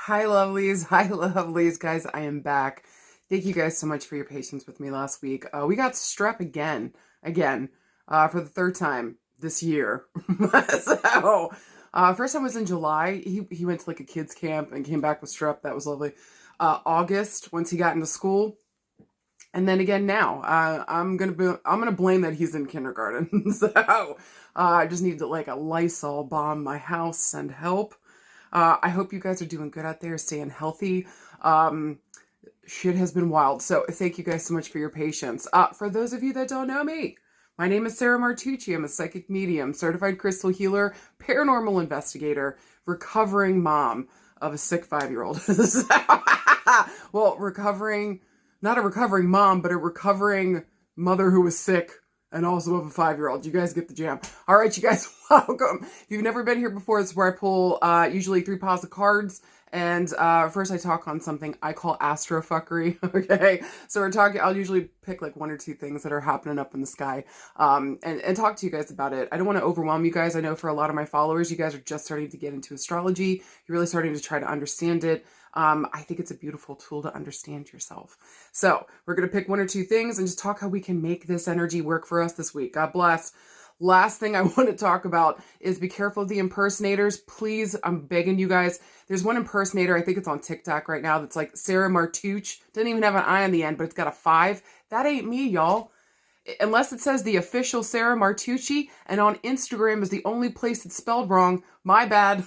Hi, lovelies. Hi, lovelies. Guys, I am back. Thank you guys so much for your patience with me last week. We got strep again, for the third time this year. First time was in July. He went to like a kids camp and came back with strep. That was lovely. August, once he got into school. And then again now, I'm gonna blame that he's in kindergarten. I just need to like a Lysol bomb my house, send help. I hope you guys are doing good out there, staying healthy. Shit has been wild. So thank you guys so much for your patience. For those of you that don't know me, my name is Sarah Martucci. I'm a psychic medium, certified crystal healer, paranormal investigator, recovering mom of a sick 5-year-old. Well, not a recovering mom, but a recovering mother who was sick and also of a 5-year-old. You guys get the jam. All right, you guys, welcome. If you've never been here before, it's where I pull usually 3 piles of cards. And first I talk on something I call astrofuckery, okay? So I'll usually pick like 1 or 2 things that are happening up in the sky and talk to you guys about it. I don't want to overwhelm you guys. I know for a lot of my followers, you guys are just starting to get into astrology. You're really starting to try to understand it. I think it's a beautiful tool to understand yourself. So we're going to pick 1 or 2 things and just talk how we can make this energy work for us this week. God bless. Last thing I want to talk about is be careful of the impersonators. Please, I'm begging you guys. There's one impersonator, I think it's on TikTok right now, that's like Sarah Martucci. Doesn't even have an I on the end, but it's got a 5. That ain't me, y'all. Unless it says the official Sarah Martucci, and on Instagram is the only place it's spelled wrong. My bad.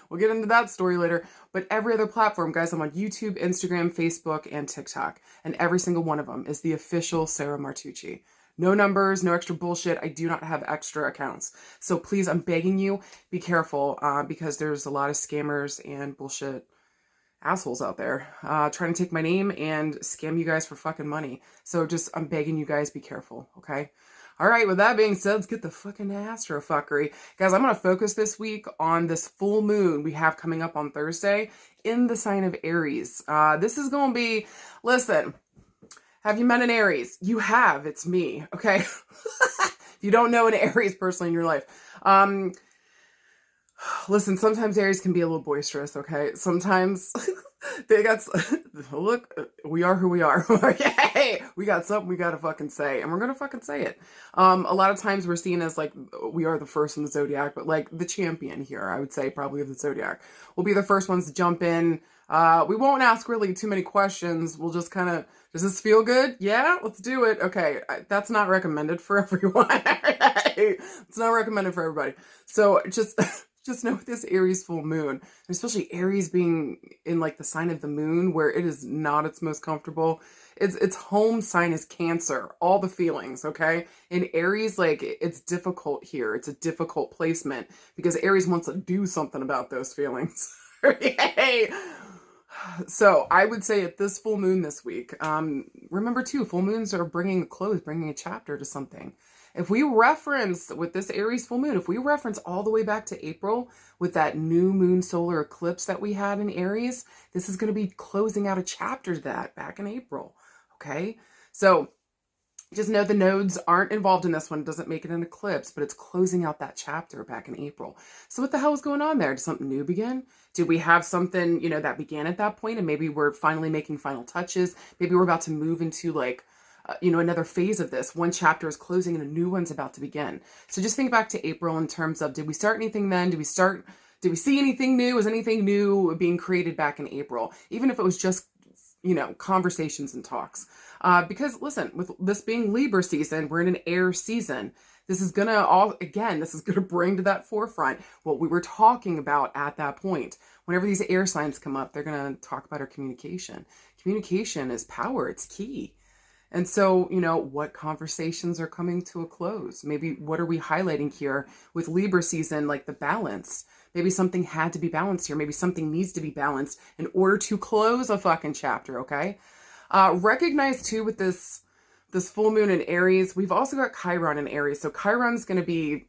We'll get into that story later. But every other platform, guys, I'm on YouTube, Instagram, Facebook, and TikTok. And every single one of them is the official Sarah Martucci. No numbers, no extra bullshit. I do not have extra accounts. So please, I'm begging you, be careful because there's a lot of scammers and bullshit assholes out there trying to take my name and scam you guys for fucking money. So I'm begging you guys, be careful, okay? All right, with that being said, let's get the fucking astrofuckery. Guys, I'm going to focus this week on this full moon we have coming up on Thursday in the sign of Aries. This is going to be, listen, have you met an Aries? You have, it's me, okay? If you don't know an Aries personally in your life, listen, sometimes Aries can be a little boisterous, okay? Sometimes look, we are who we are, okay? We got something we gotta fucking say, and we're gonna fucking say it. A lot of times we're seen as like, we are the first in the zodiac, but like the champion here, I would say probably of the zodiac. We'll be the first ones to jump in. We won't ask really too many questions. We'll just kind of, does this feel good? Yeah, let's do it. Okay, that's not recommended for everyone. It's not recommended for everybody. So just know with this Aries full moon, especially Aries being in like the sign of the moon where it is not its most comfortable. Its home sign is Cancer, all the feelings, okay? In Aries, like, it's difficult here. It's a difficult placement because Aries wants to do something about those feelings. Okay. So I would say at this full moon this week, remember too, full moons are bringing a close, bringing a chapter to something. If we reference with this Aries full moon, if we reference all the way back to April with that new moon solar eclipse that we had in Aries, this is going to be closing out a chapter to that back in April. Okay. So just know the nodes aren't involved in this one. It doesn't make it an eclipse, but it's closing out that chapter back in April. So what the hell is going on there? Did something new begin? Did we have something, that began at that point and maybe we're finally making final touches? Maybe we're about to move into like, another phase of this. One chapter is closing and a new one's about to begin. So just think back to April in terms of, did we start anything then? Did we see anything new? Was anything new being created back in April? Even if it was just, conversations and talks. Because listen, with this being Libra season, we're in an air season. This is gonna bring to that forefront what we were talking about at that point. Whenever these air signs come up, they're gonna talk about our communication. Communication is power, it's key. And so, what conversations are coming to a close? Maybe what are we highlighting here with Libra season, like the balance? Maybe something had to be balanced here. Maybe something needs to be balanced in order to close a fucking chapter, okay? Recognize too with this full moon in Aries, we've also got Chiron in Aries. So Chiron's going to be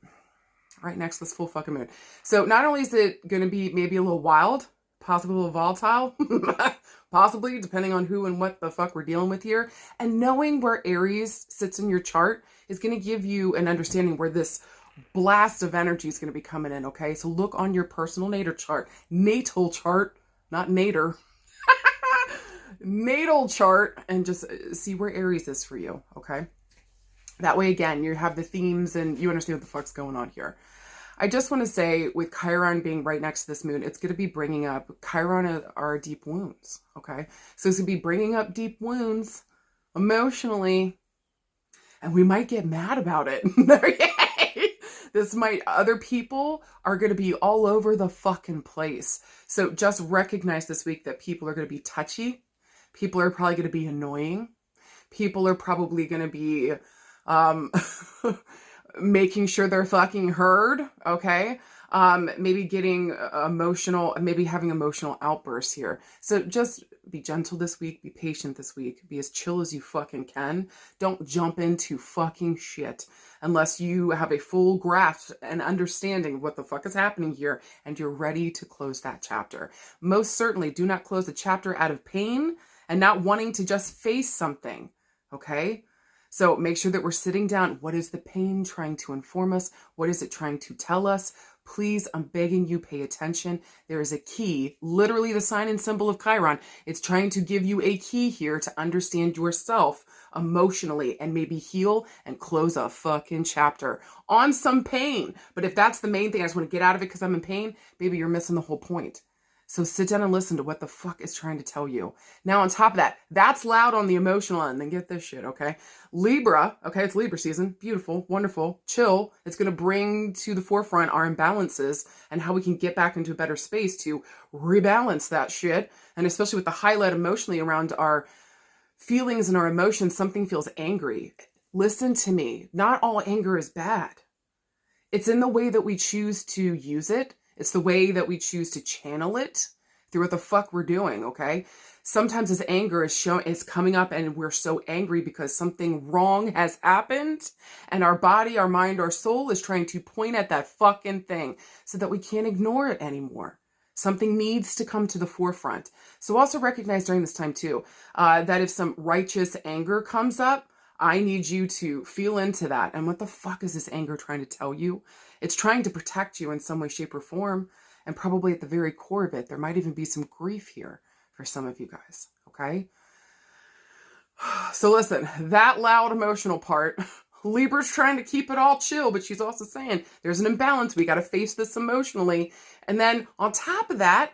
right next to this full fucking moon. So not only is it going to be maybe a little wild, possibly a little volatile, possibly depending on who and what the fuck we're dealing with here. And knowing where Aries sits in your chart is going to give you an understanding where this blast of energy is going to be coming in, okay? So look on your personal natal chart, not nader, natal chart, and just see where Aries is for you, okay? That way, again, you have the themes and you understand what the fuck's going on here. I just want to say, with Chiron being right next to this moon, it's going to be bringing up, Chiron are deep wounds, okay? So it's going to be bringing up deep wounds emotionally, and we might get mad about it. Other people are going to be all over the fucking place. So just recognize this week that people are going to be touchy. People are probably going to be annoying. People are probably going to be making sure they're fucking heard, okay? Maybe getting emotional, maybe having emotional outbursts here. So just be gentle this week, be patient this week, be as chill as you fucking can. Don't jump into fucking shit unless you have a full grasp and understanding of what the fuck is happening here and you're ready to close that chapter. Most certainly do not close the chapter out of pain and not wanting to just face something, okay? So make sure that we're sitting down. What is the pain trying to inform us? What is it trying to tell us? Please, I'm begging you, pay attention. There is a key, literally the sign and symbol of Chiron. It's trying to give you a key here to understand yourself emotionally and maybe heal and close a fucking chapter on some pain. But if that's the main thing, I just want to get out of it because I'm in pain, baby, you're missing the whole point. So sit down and listen to what the fuck is trying to tell you. Now, on top of that, that's loud on the emotional end. Then get this shit, okay? Libra, okay, it's Libra season. Beautiful, wonderful, chill. It's going to bring to the forefront our imbalances and how we can get back into a better space to rebalance that shit. And especially with the highlight emotionally around our feelings and our emotions, something feels angry. Listen to me. Not all anger is bad. It's in the way that we choose to use it. It's the way that we choose to channel it through what the fuck we're doing, okay? Sometimes this anger is coming up and we're so angry because something wrong has happened and our body, our mind, our soul is trying to point at that fucking thing so that we can't ignore it anymore. Something needs to come to the forefront. So also recognize during this time too, that if some righteous anger comes up, I need you to feel into that. And what the fuck is this anger trying to tell you? It's trying to protect you in some way, shape, or form. And probably at the very core of it, there might even be some grief here for some of you guys, okay? So listen, that loud emotional part, Libra's trying to keep it all chill, but she's also saying there's an imbalance. We got to face this emotionally. And then on top of that,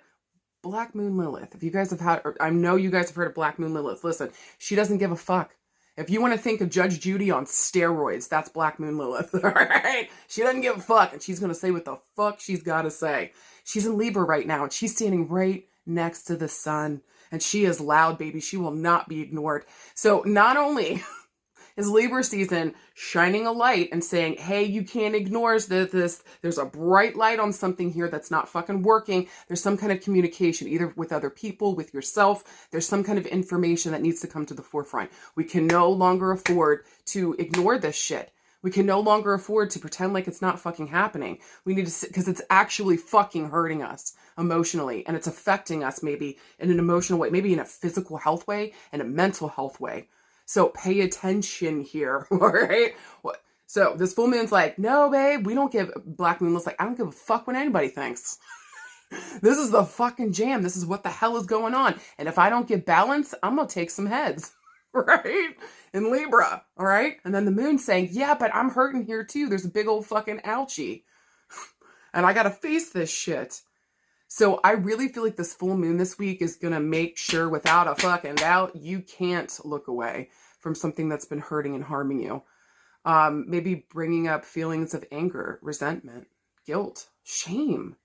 Black Moon Lilith. If you guys have had, or I know you guys have heard of Black Moon Lilith. Listen, she doesn't give a fuck. If you want to think of Judge Judy on steroids, that's Black Moon Lilith, all right? She doesn't give a fuck, and she's going to say what the fuck she's got to say. She's in Libra right now, and she's standing right next to the sun, and she is loud, baby. She will not be ignored. So not only is Libra season shining a light and saying, hey, you can't ignore this. There's a bright light on something here that's not fucking working. There's some kind of communication, either with other people, with yourself. There's some kind of information that needs to come to the forefront. We can no longer afford to ignore this shit. We can no longer afford to pretend like it's not fucking happening. We need to, because it's actually fucking hurting us emotionally, and it's affecting us maybe in an emotional way, maybe in a physical health way and a mental health way. So pay attention here, all right? So this full moon's like, no, babe, we don't give, Black Moon looks like, I don't give a fuck what anybody thinks. This is the fucking jam. This is what the hell is going on. And if I don't get balance, I'm going to take some heads, right? In Libra, all right? And then the moon's saying, yeah, but I'm hurting here too. There's a big old fucking ouchie. And I got to face this shit. So I really feel like this full moon this week is going to make sure without a fucking doubt, you can't look away from something that's been hurting and harming you. Maybe bringing up feelings of anger, resentment, guilt, shame.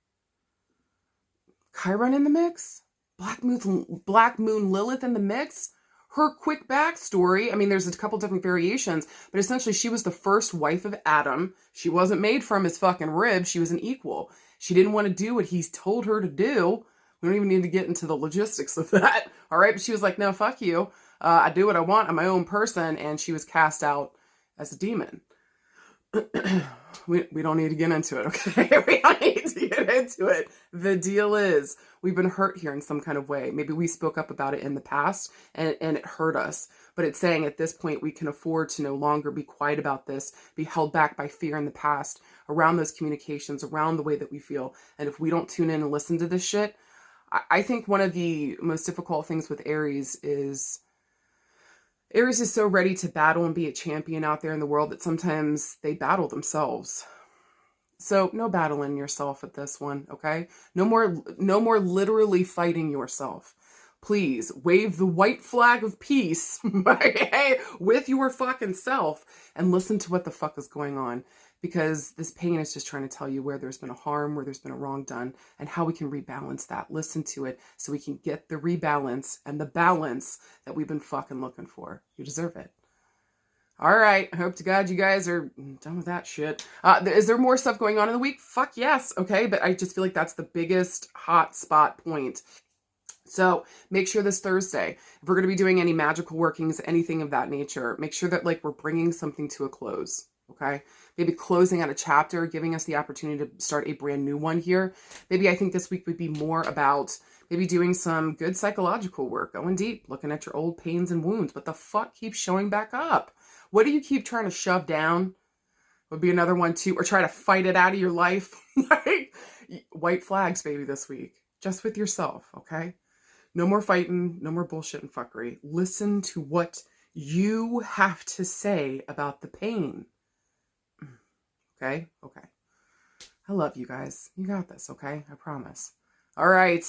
Chiron in the mix? Black Moon Lilith in the mix? Her quick backstory, I mean, there's a couple different variations, but essentially she was the first wife of Adam. She wasn't made from his fucking rib. She was an equal. She didn't want to do what he's told her to do. We don't even need to get into the logistics of that. All right. But she was like, no, fuck you. I do what I want. I'm my own person. And she was cast out as a demon. We don't need to get into it. Okay. We don't need to get get into it. The deal is we've been hurt here in some kind of way. Maybe we spoke up about it in the past and it hurt us. But it's saying at this point we can afford to no longer be quiet about this, be held back by fear in the past, around those communications, around the way that we feel. And if we don't tune in and listen to this shit, I think one of the most difficult things with Aries is so ready to battle and be a champion out there in the world that sometimes they battle themselves. So no battling yourself at this one, okay? No more literally fighting yourself. Please wave the white flag of peace, okay, with your fucking self and listen to what the fuck is going on. Because this pain is just trying to tell you where there's been a harm, where there's been a wrong done, and how we can rebalance that. Listen to it so we can get the rebalance and the balance that we've been fucking looking for. You deserve it. All right. I hope to God you guys are done with that shit. Is there more stuff going on in the week? Fuck yes. Okay. But I just feel like that's the biggest hot spot point. So make sure this Thursday, if we're going to be doing any magical workings, anything of that nature, make sure that like we're bringing something to a close. Okay. Maybe closing out a chapter, giving us the opportunity to start a brand new one here. Maybe I think this week would be more about maybe doing some good psychological work, going deep, looking at your old pains and wounds. What the fuck keeps showing back up? What do you keep trying to shove down? Would be another one too, or try to fight it out of your life. Like white flags, baby, this week. Just with yourself, okay? No more fighting, no more bullshit and fuckery. Listen to what you have to say about the pain. Okay? Okay. I love you guys. You got this, okay? I promise. All right.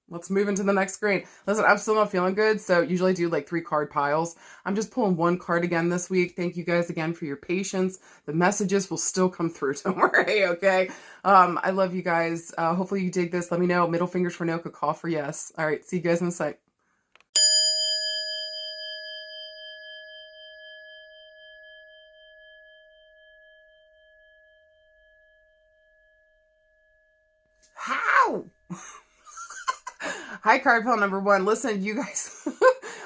Let's move into the next screen. Listen, I'm still not feeling good, so usually I do like 3 card piles. I'm just pulling 1 card again this week. Thank you guys again for your patience. The messages will still come through. Don't worry, okay? I love you guys. Hopefully you dig this. Let me know. Middle fingers for no, could call for yes. All right, see you guys in a sec. How? Hi, card pile number 1. Listen, you guys.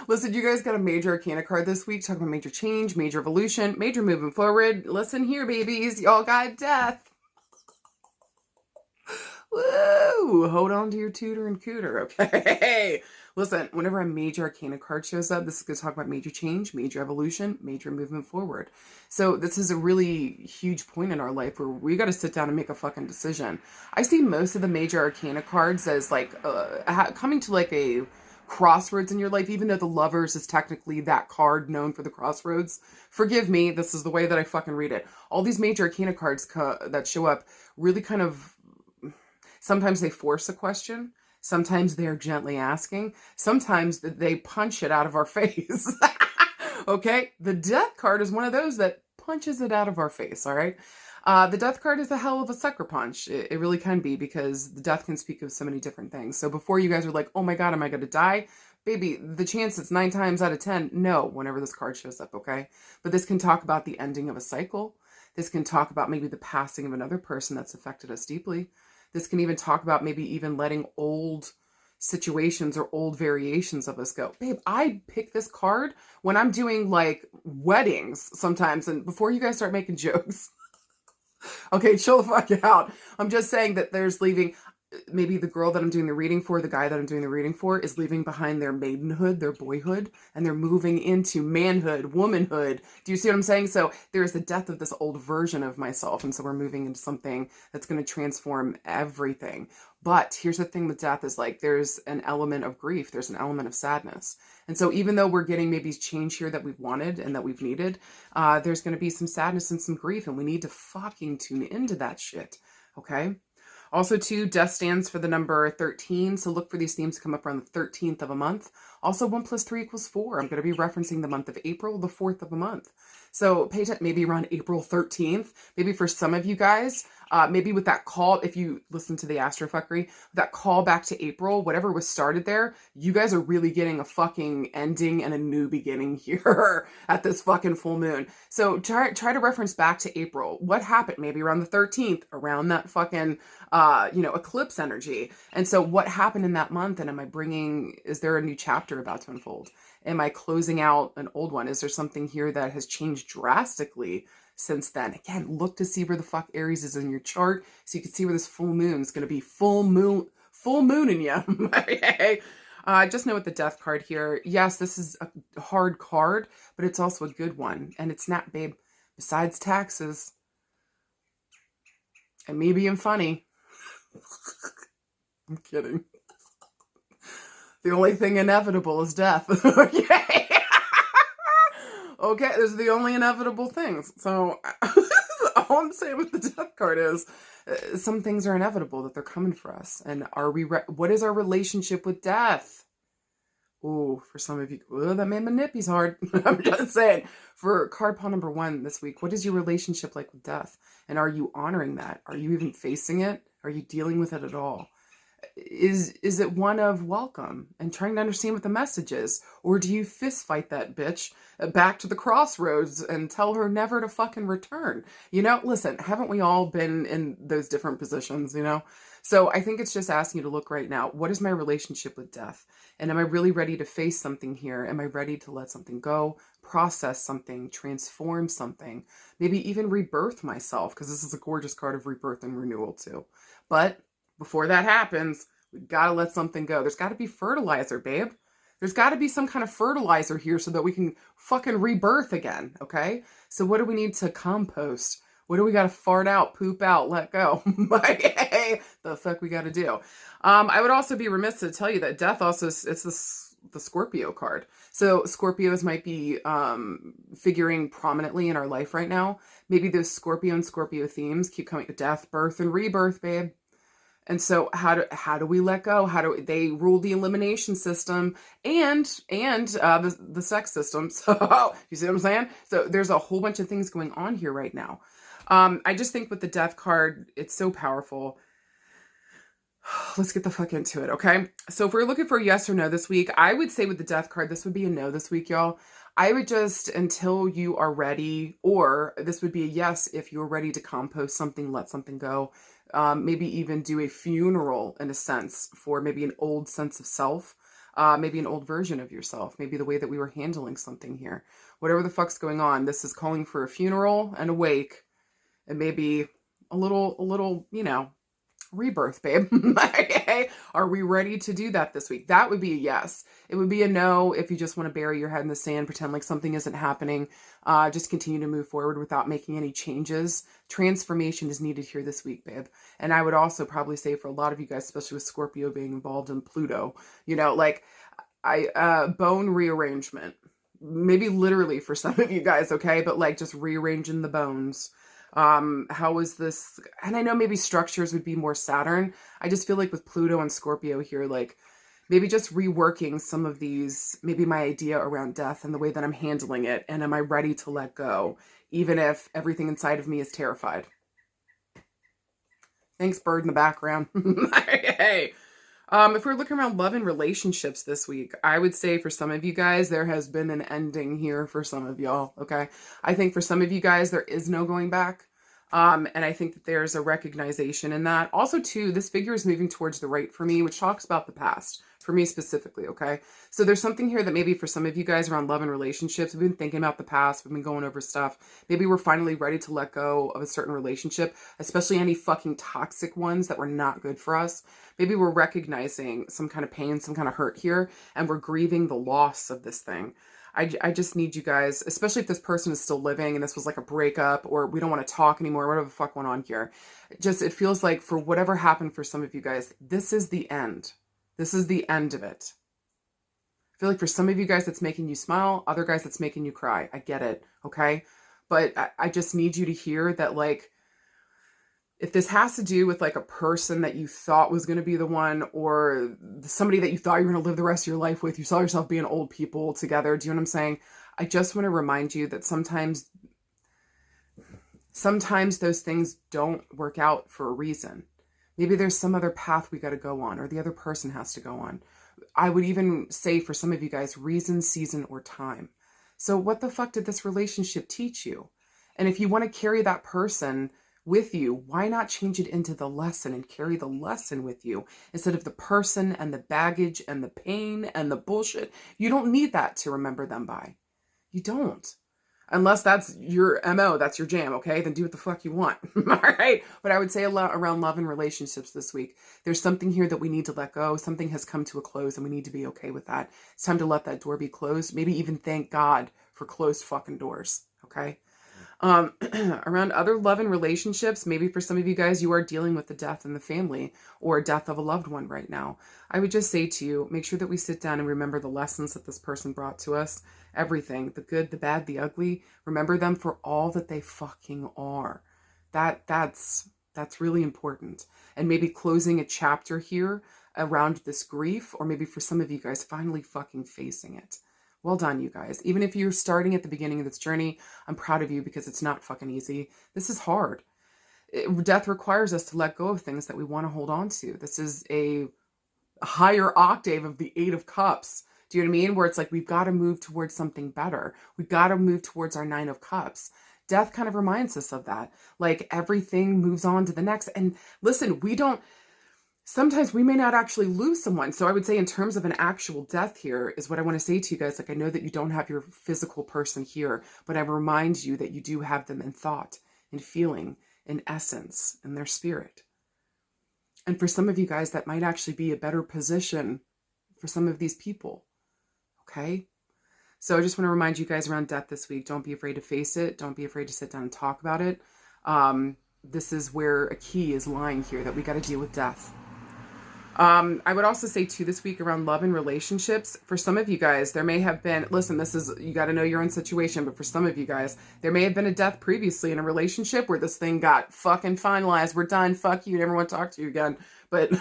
Listen, you guys got a major arcana card this week. Talking about major change, major evolution, major moving forward. Listen here, babies. Y'all got death. Woo! Hold on to your tutor and cooter, okay? Listen, whenever a major arcana card shows up, this is going to talk about major change, major evolution, major movement forward. So this is a really huge point in our life where we got to sit down and make a fucking decision. I see most of the major arcana cards as like coming to like a crossroads in your life, even though the Lovers is technically that card known for the crossroads. Forgive me, this is the way that I fucking read it. All these major arcana cards that show up really kind of, sometimes they force a question. Sometimes they're gently asking. Sometimes they punch it out of our face. Okay? The Death card is one of those that punches it out of our face, all right? The Death card is a hell of a sucker punch. It really can be, because the Death can speak of so many different things. So before you guys are like, oh my God, am I going to die? Baby, the chance it's 9 times out of 10, no, whenever this card shows up, okay? But this can talk about the ending of a cycle. This can talk about maybe the passing of another person that's affected us deeply. This can even talk about maybe even letting old situations or old variations of us go. Babe, I pick this card when I'm doing like weddings sometimes. And before you guys start making jokes, okay, chill the fuck out. I'm just saying that there's leaving, maybe the girl that I'm doing the reading for, the guy that I'm doing the reading for is leaving behind their maidenhood, their boyhood, and they're moving into manhood, womanhood. Do you see what I'm saying? So there's the death of this old version of myself. And so we're moving into something that's going to transform everything. But here's the thing with death is like, there's an element of grief. There's an element of sadness. And so even though we're getting maybe change here that we've wanted and that we've needed, there's going to be some sadness and some grief. And we need to fucking tune into that shit. Okay. Also, too, death stands for the number 13, so look for these themes to come up around the 13th of a month. Also, 1 + 3 = 4. I'm going to be referencing the month of April, the 4th of a month. So pay attention, maybe around April 13th. Maybe for some of you guys, maybe with that call, if you listen to the Astrofuckery, that call back to April, whatever was started there, you guys are really getting a fucking ending and a new beginning here at this fucking full moon. So try to reference back to April. What happened? Maybe around the 13th, around that fucking, eclipse energy. And so what happened in that month? And is there a new chapter about to unfold? Am I closing out an old one? Is there something here that has changed drastically since then. Again, look to see where the fuck Aries is in your chart so you can see where this full moon is going to be full moon in you. Okay. Just know with the death card here, yes, this is a hard card, but it's also a good one. And it's not, babe, besides taxes and me being funny. I'm kidding. The only thing inevitable is death. Okay. Okay, those are the only inevitable things. So all I'm saying with the death card is some things are inevitable, that they're coming for us. And are we, what is our relationship with death? Ooh, for some of you, that made my nippies hard. I'm just saying. For card pile number 1 this week, what is your relationship like with death? And are you honoring that? Are you even facing it? Are you dealing with it at all? Is it one of welcome and trying to understand what the message is? Or do you fist fight that bitch back to the crossroads and tell her never to fucking return? You know, listen, haven't we all been in those different positions, you know? So I think it's just asking you to look right now. What is my relationship with death? And am I really ready to face something here? Am I ready to let something go, process something, transform something, maybe even rebirth myself? Because this is a gorgeous card of rebirth and renewal too. But before that happens, we've got to let something go. There's got to be fertilizer, babe. There's got to be some kind of fertilizer here so that we can fucking rebirth again, okay? So what do we need to compost? What do we got to fart out, poop out, let go? Hey, the fuck we got to do? I would also be remiss to tell you that death also, it's the Scorpio card. So Scorpios might be figuring prominently in our life right now. Maybe those Scorpio and Scorpio themes keep coming to death, birth, and rebirth, babe. And so how do we let go? How do they rule the elimination system and the sex system? So you see what I'm saying? So there's a whole bunch of things going on here right now. I just think with the death card, it's so powerful. Let's get the fuck into it, okay? So if we're looking for a yes or no this week, I would say with the death card, this would be a no this week, y'all. I would just, until you are ready, or this would be a yes if you're ready to compost something, let something go. Maybe even do a funeral in a sense for maybe an old sense of self, maybe an old version of yourself, maybe the way that we were handling something here. Whatever the fuck's going on, this is calling for a funeral and a wake, and maybe a little, you know, rebirth, babe. Okay. Are we ready to do that this week? That would be a yes. It would be a no if you just want to bury your head in the sand, pretend like something isn't happening. Just continue to move forward without making any changes. Transformation is needed here this week, babe. And I would also probably say for a lot of you guys, especially with Scorpio being involved in Pluto, you know, like bone rearrangement, maybe literally for some of you guys. Okay. But like just rearranging the bones. How is this? And I know maybe structures would be more Saturn. I just feel like with Pluto and Scorpio here, like maybe just reworking some of these, maybe my idea around death and the way that I'm handling it. And am I ready to let go, even if everything inside of me is terrified? Thanks, bird in the background. Hey. If we're looking around love and relationships this week, I would say for some of you guys, there has been an ending here for some of y'all, okay? I think for some of you guys, there is no going back. And I think that there's a recognition in that. Also, too, this figure is moving towards the right for me, which talks about the past, for me specifically, okay? So there's something here that maybe for some of you guys around love and relationships, we've been thinking about the past, we've been going over stuff. Maybe we're finally ready to let go of a certain relationship, especially any fucking toxic ones that were not good for us. Maybe we're recognizing some kind of pain, some kind of hurt here, and we're grieving the loss of this thing. I just need you guys, especially if this person is still living and this was like a breakup or we don't want to talk anymore, whatever the fuck went on here. Just, it feels like for whatever happened for some of you guys, this is the end. This is the end of it. I feel like for some of you guys, that's making you smile. Other guys, that's making you cry. I get it. Okay. But I just need you to hear that, like, if this has to do with like a person that you thought was going to be the one, or somebody that you thought you were going to live the rest of your life with, you saw yourself being old people together. Do you know what I'm saying? I just want to remind you that sometimes those things don't work out for a reason. Maybe there's some other path we got to go on, or the other person has to go on. I would even say for some of you guys, reason, season, or time. So what the fuck did this relationship teach you? And if you want to carry that person with you, why not change it into the lesson and carry the lesson with you instead of the person and the baggage and the pain and the bullshit? You don't need that to remember them by. You don't. Unless that's your MO, that's your jam, okay? Then do what the fuck you want. All right? But I would say a lot around love and relationships this week. There's something here that we need to let go. Something has come to a close and we need to be okay with that. It's time to let that door be closed. Maybe even thank God for closed fucking doors, okay? Around other love and relationships, maybe for some of you guys, you are dealing with the death in the family or death of a loved one right now. I would just say to you, make sure that we sit down and remember the lessons that this person brought to us. Everything, the good, the bad, the ugly. Remember them for all that they fucking are. That's really important. And maybe closing a chapter here around this grief, or maybe for some of you guys, finally fucking facing it. Well done, you guys. Even if you're starting at the beginning of this journey, I'm proud of you because it's not fucking easy. This is hard. Death requires us to let go of things that we want to hold on to. This is a higher octave of the Eight of Cups. Do you know what I mean? Where it's like, we've got to move towards something better. We've got to move towards our Nine of Cups. Death kind of reminds us of that. Like, everything moves on to the next. And listen, sometimes we may not actually lose someone. So I would say in terms of an actual death here is what I want to say to you guys. Like, I know that you don't have your physical person here, but I remind you that you do have them in thought, in feeling, in essence, in their spirit. And for some of you guys, that might actually be a better position for some of these people. Okay? So I just want to remind you guys around death this week, don't be afraid to face it. Don't be afraid to sit down and talk about it. This is where a key is lying here, that we got to deal with death. I would also say too this week around love and relationships, for some of you guys, there may have been, listen, you got to know your own situation, but for some of you guys, there may have been a death previously in a relationship where this thing got fucking finalized. We're done. Fuck you. Never want to talk to you again. But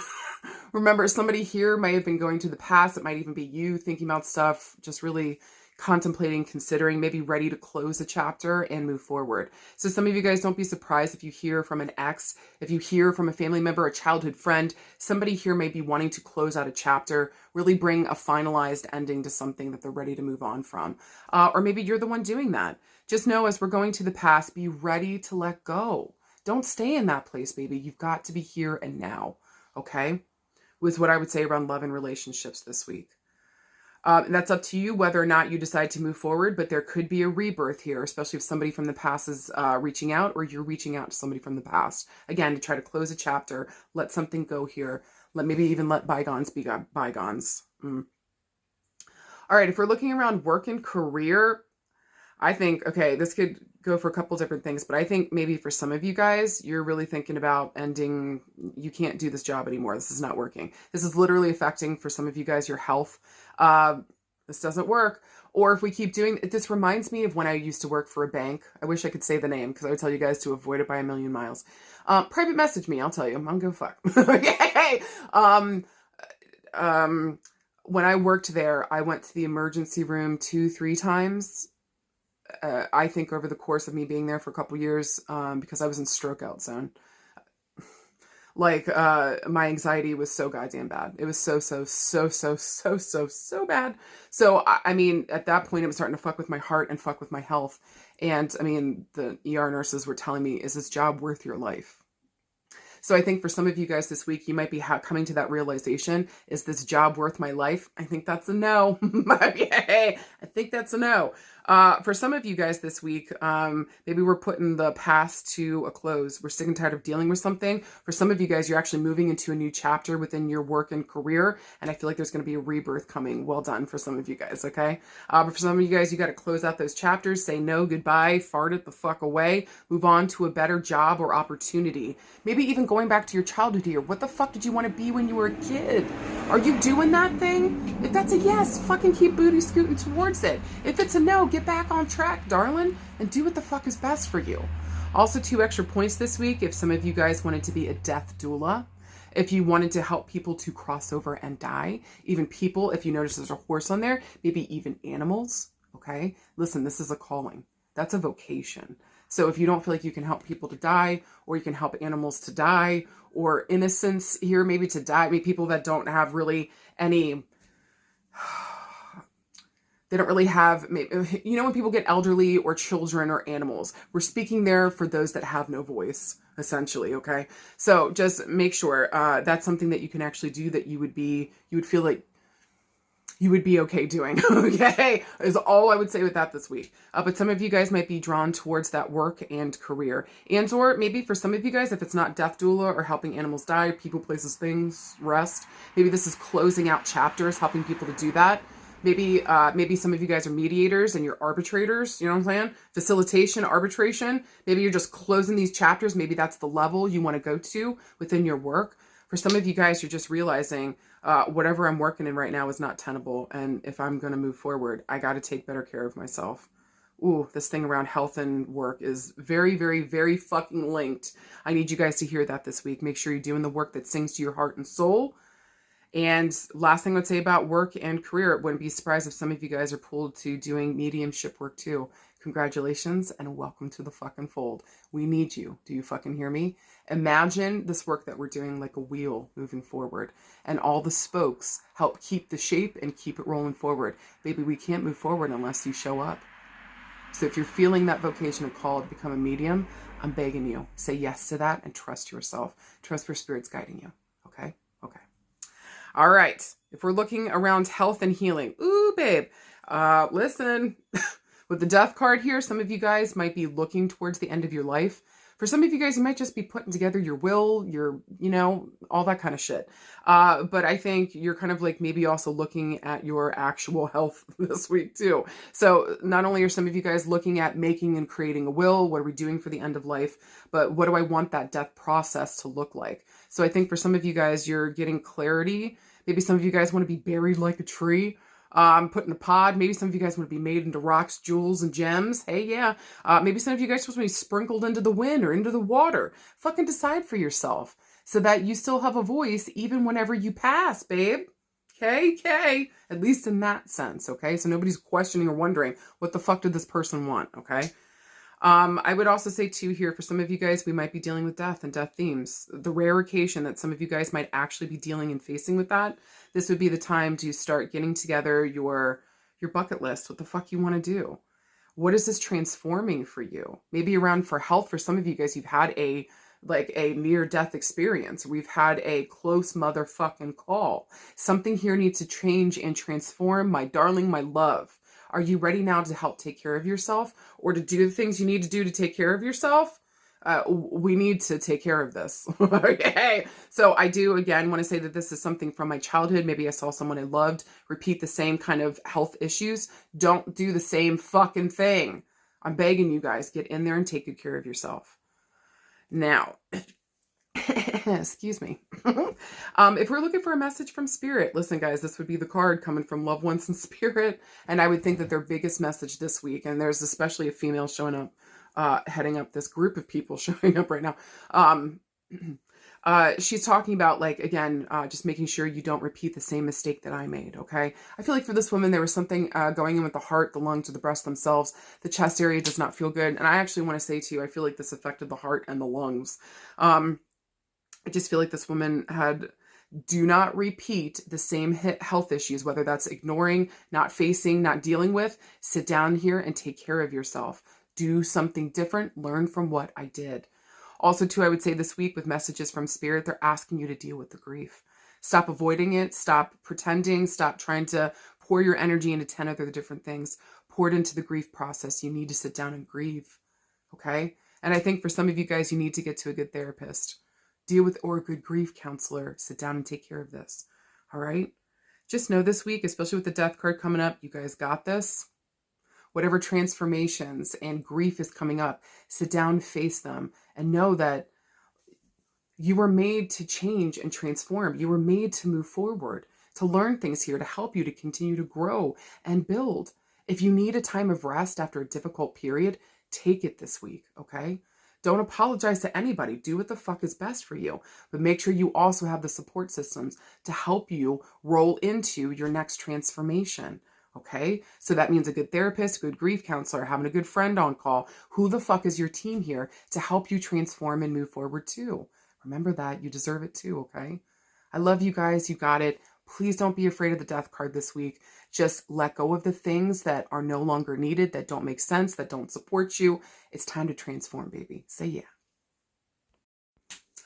remember, somebody here may have been going to the past. It might even be you thinking about stuff, just really contemplating, considering, maybe ready to close a chapter and move forward. So some of you guys, don't be surprised if you hear from an ex, if you hear from a family member, a childhood friend, somebody here may be wanting to close out a chapter, really bring a finalized ending to something that they're ready to move on from. Or maybe you're the one doing that. Just know, as we're going to the past, be ready to let go. Don't stay in that place, baby. You've got to be here and now. Okay? Was what I would say around love and relationships this week. That's up to you whether or not you decide to move forward, but there could be a rebirth here, especially if somebody from the past is reaching out, or you're reaching out to somebody from the past. Again, to try to close a chapter, let something go here. Maybe even let bygones be bygones. All right, if we're looking around work and career, I think, okay, this could go for a couple different things, but I think maybe for some of you guys, you're really thinking about ending. You can't do this job anymore. This is not working. This is literally affecting, for some of you guys, your health. This doesn't work. Or if we keep doing it, this reminds me of when I used to work for a bank. I wish I could say the name because I would tell you guys to avoid it by a million miles. Private message me. I'll tell you. I'm gonna go fuck. Okay. When I worked there, I went to the emergency room 2-3 times. I think over the course of me being there for a couple years, because I was in stroke out zone. Like, my anxiety was so goddamn bad. It was so bad. So, I mean, at that point, it was starting to fuck with my heart and fuck with my health. And I mean, the ER nurses were telling me, is this job worth your life? So I think for some of you guys this week, you might be coming to that realization. Is this job worth my life? I think that's a no. Yay. I think that's a no. For some of you guys this week, maybe we're putting the past to a close. We're sick and tired of dealing with something. For some of you guys, you're actually moving into a new chapter within your work and career. And I feel like there's going to be a rebirth coming. Well done for some of you guys, okay? But for some of you guys, you got to close out those chapters, say no, goodbye, fart it the fuck away, move on to a better job or opportunity. Maybe even going back to your childhood here. What the fuck did you want to be when you were a kid? Are you doing that thing? If that's a yes, fucking keep booty scooting towards it. If it's a no, get back on track, darling, and do what the fuck is best for you. Also, 2 extra points this week if some of you guys wanted to be a death doula. If you wanted to help people to cross over and die, even people, if you notice there's a horse on there, maybe even animals, okay? Listen, this is a calling. That's a vocation. So if you don't feel like you can help people to die, or you can help animals to die, or innocents here maybe to die, I mean, people that don't have really any, they don't really have, you know, when people get elderly or children or animals, we're speaking there for those that have no voice, essentially, okay? So just make sure that's something that you can actually do, that you would feel like you would be okay doing, okay? Is all I would say with that this week. But some of you guys might be drawn towards that work and career. And or maybe for some of you guys, if it's not death doula or helping animals die, people, places, things, rest, maybe this is closing out chapters, helping people to do that. Maybe some of you guys are mediators and you're arbitrators, you know what I'm saying? Facilitation, arbitration. Maybe you're just closing these chapters. Maybe that's the level you want to go to within your work. For some of you guys, you're just realizing whatever I'm working in right now is not tenable. And if I'm going to move forward, I got to take better care of myself. Ooh, this thing around health and work is very, very, very fucking linked. I need you guys to hear that this week. Make sure you're doing the work that sings to your heart and soul. And last thing I would say about work and career, it wouldn't be surprised if some of you guys are pulled to doing mediumship work too. Congratulations and welcome to the fucking fold. We need you. Do you fucking hear me? Imagine this work that we're doing like a wheel moving forward, and all the spokes help keep the shape and keep it rolling forward. Baby, we can't move forward unless you show up. So if you're feeling that vocational call to become a medium, I'm begging you, say yes to that and trust yourself. Trust where Spirit's guiding you. Okay? Okay. All right. If we're looking around health and healing, ooh, babe, listen, with the death card here, some of you guys might be looking towards the end of your life. For some of you guys, you might just be putting together your will, your, all that kind of shit. But I think you're kind of like maybe also looking at your actual health this week too. So not only are some of you guys looking at making and creating a will, what are we doing for the end of life, but what do I want that death process to look like? So I think for some of you guys, you're getting clarity. Maybe some of you guys want to be buried like a tree. Put in a pod. Maybe some of you guys want to be made into rocks, jewels, and gems. Hey, yeah. Maybe some of you guys just want to be sprinkled into the wind or into the water. Fucking decide for yourself so that you still have a voice even whenever you pass, babe. Okay? At least in that sense, okay? So nobody's questioning or wondering, what the fuck did this person want, okay? I would also say too here, for some of you guys, we might be dealing with death and death themes. The rare occasion that some of you guys might actually be dealing and facing with that, this would be the time to start getting together your bucket list. What the fuck you want to do? What is this transforming for you? Maybe around for health, for some of you guys, you've had a near-death experience. We've had a close motherfucking call. Something here needs to change and transform, my darling, my love. Are you ready now to help take care of yourself or to do the things you need to do to take care of yourself? We need to take care of this. Okay. So I do, again, want to say that this is something from my childhood. Maybe I saw someone I loved repeat the same kind of health issues. Don't do the same fucking thing. I'm begging you guys, get in there and take good care of yourself. Now, excuse me. If we're looking for a message from Spirit, listen, guys, this would be the card coming from loved ones in spirit. And I would think that their biggest message this week, and there's especially a female showing up, heading up this group of people showing up right now. She's talking about, like, again, just making sure you don't repeat the same mistake that I made. Okay. I feel like for this woman, there was something going in with the heart, the lungs, or the breast themselves. The chest area does not feel good. And I actually want to say to you, I feel like this affected the heart and the lungs. I just feel like this woman do not repeat the same health issues, whether that's ignoring, not facing, not dealing with. Sit down here and take care of yourself. Do something different. Learn from what I did. Also, too, I would say this week with messages from Spirit, they're asking you to deal with the grief. Stop avoiding it. Stop pretending. Stop trying to pour your energy into 10 other different things. Pour it into the grief process. You need to sit down and grieve. Okay? And I think for some of you guys, you need to get to a good therapist. Deal with or a good grief counselor. Sit down and take care of this. All right? Just know this week, especially with the death card coming up, you guys got this. Whatever transformations and grief is coming up, sit down, face them, and know that you were made to change and transform. You were made to move forward, to learn things here, to help you to continue to grow and build. If you need a time of rest after a difficult period, take it this week, okay? Don't apologize to anybody. Do what the fuck is best for you. But make sure you also have the support systems to help you roll into your next transformation. Okay? So that means a good therapist, good grief counselor, having a good friend on call. Who the fuck is your team here to help you transform and move forward too? Remember that. You deserve it too, okay? I love you guys. You got it. Please don't be afraid of the death card this week. Just let go of the things that are no longer needed, that don't make sense, that don't support you. It's time to transform, baby. Say yeah.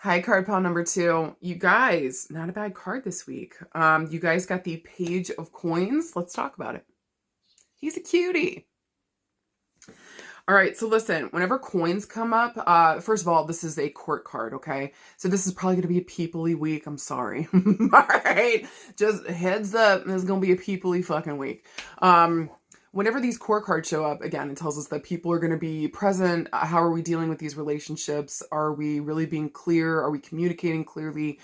Hi, card pile number 2. You guys, not a bad card this week. You guys got the Page of Coins. Let's talk about it. He's a cutie. All right, so listen, whenever coins come up, first of all, this is a court card, okay? So this is probably going to be a peoply week. I'm sorry. All right, just heads up, this is going to be a peoply fucking week. Whenever these court cards show up, again, it tells us that people are going to be present. How are we dealing with these relationships? Are we really being clear? Are we communicating clearly?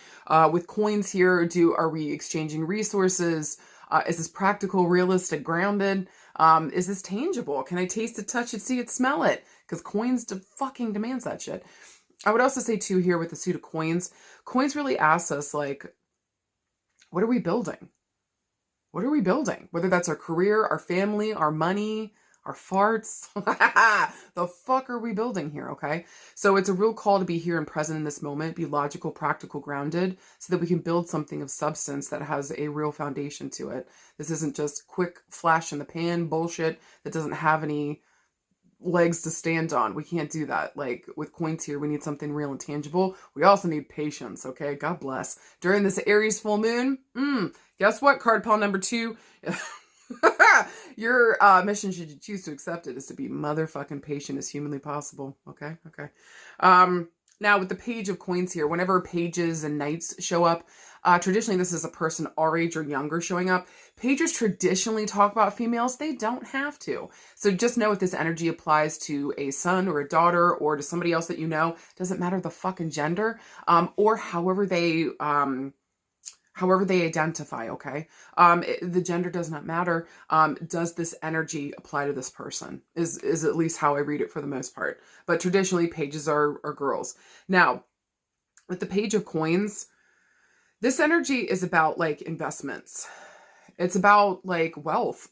With coins here, are we exchanging resources? Is this practical, realistic, grounded? Is this tangible? Can I taste it, touch it, see it, smell it? Because coins fucking demands that shit. I would also say too here with the suit of coins really asks us like, what are we building? What are we building? Whether that's our career, our family, our money, our farts. The fuck are we building here, okay? So it's a real call to be here and present in this moment, be logical, practical, grounded, so that we can build something of substance that has a real foundation to it. This isn't just quick flash in the pan bullshit that doesn't have any legs to stand on. We can't do that. Like with coins here, we need something real and tangible. We also need patience, okay? God bless. During this Aries full moon, guess what, card pile number 2? Your mission, should you choose to accept it, is to be motherfucking patient as humanly possible. Okay. Now with the Page of Coins here, whenever pages and knights show up, traditionally this is a person our age or younger showing up. Pages traditionally talk about females. They don't have to. So just know if this energy applies to a son or a daughter or to somebody else that you know, doesn't matter the fucking gender, or however they identify, okay? The gender does not matter. Does this energy apply to this person? Is at least how I read it for the most part. But traditionally, pages are girls. Now, with the Page of Coins, this energy is about like investments. It's about like wealth.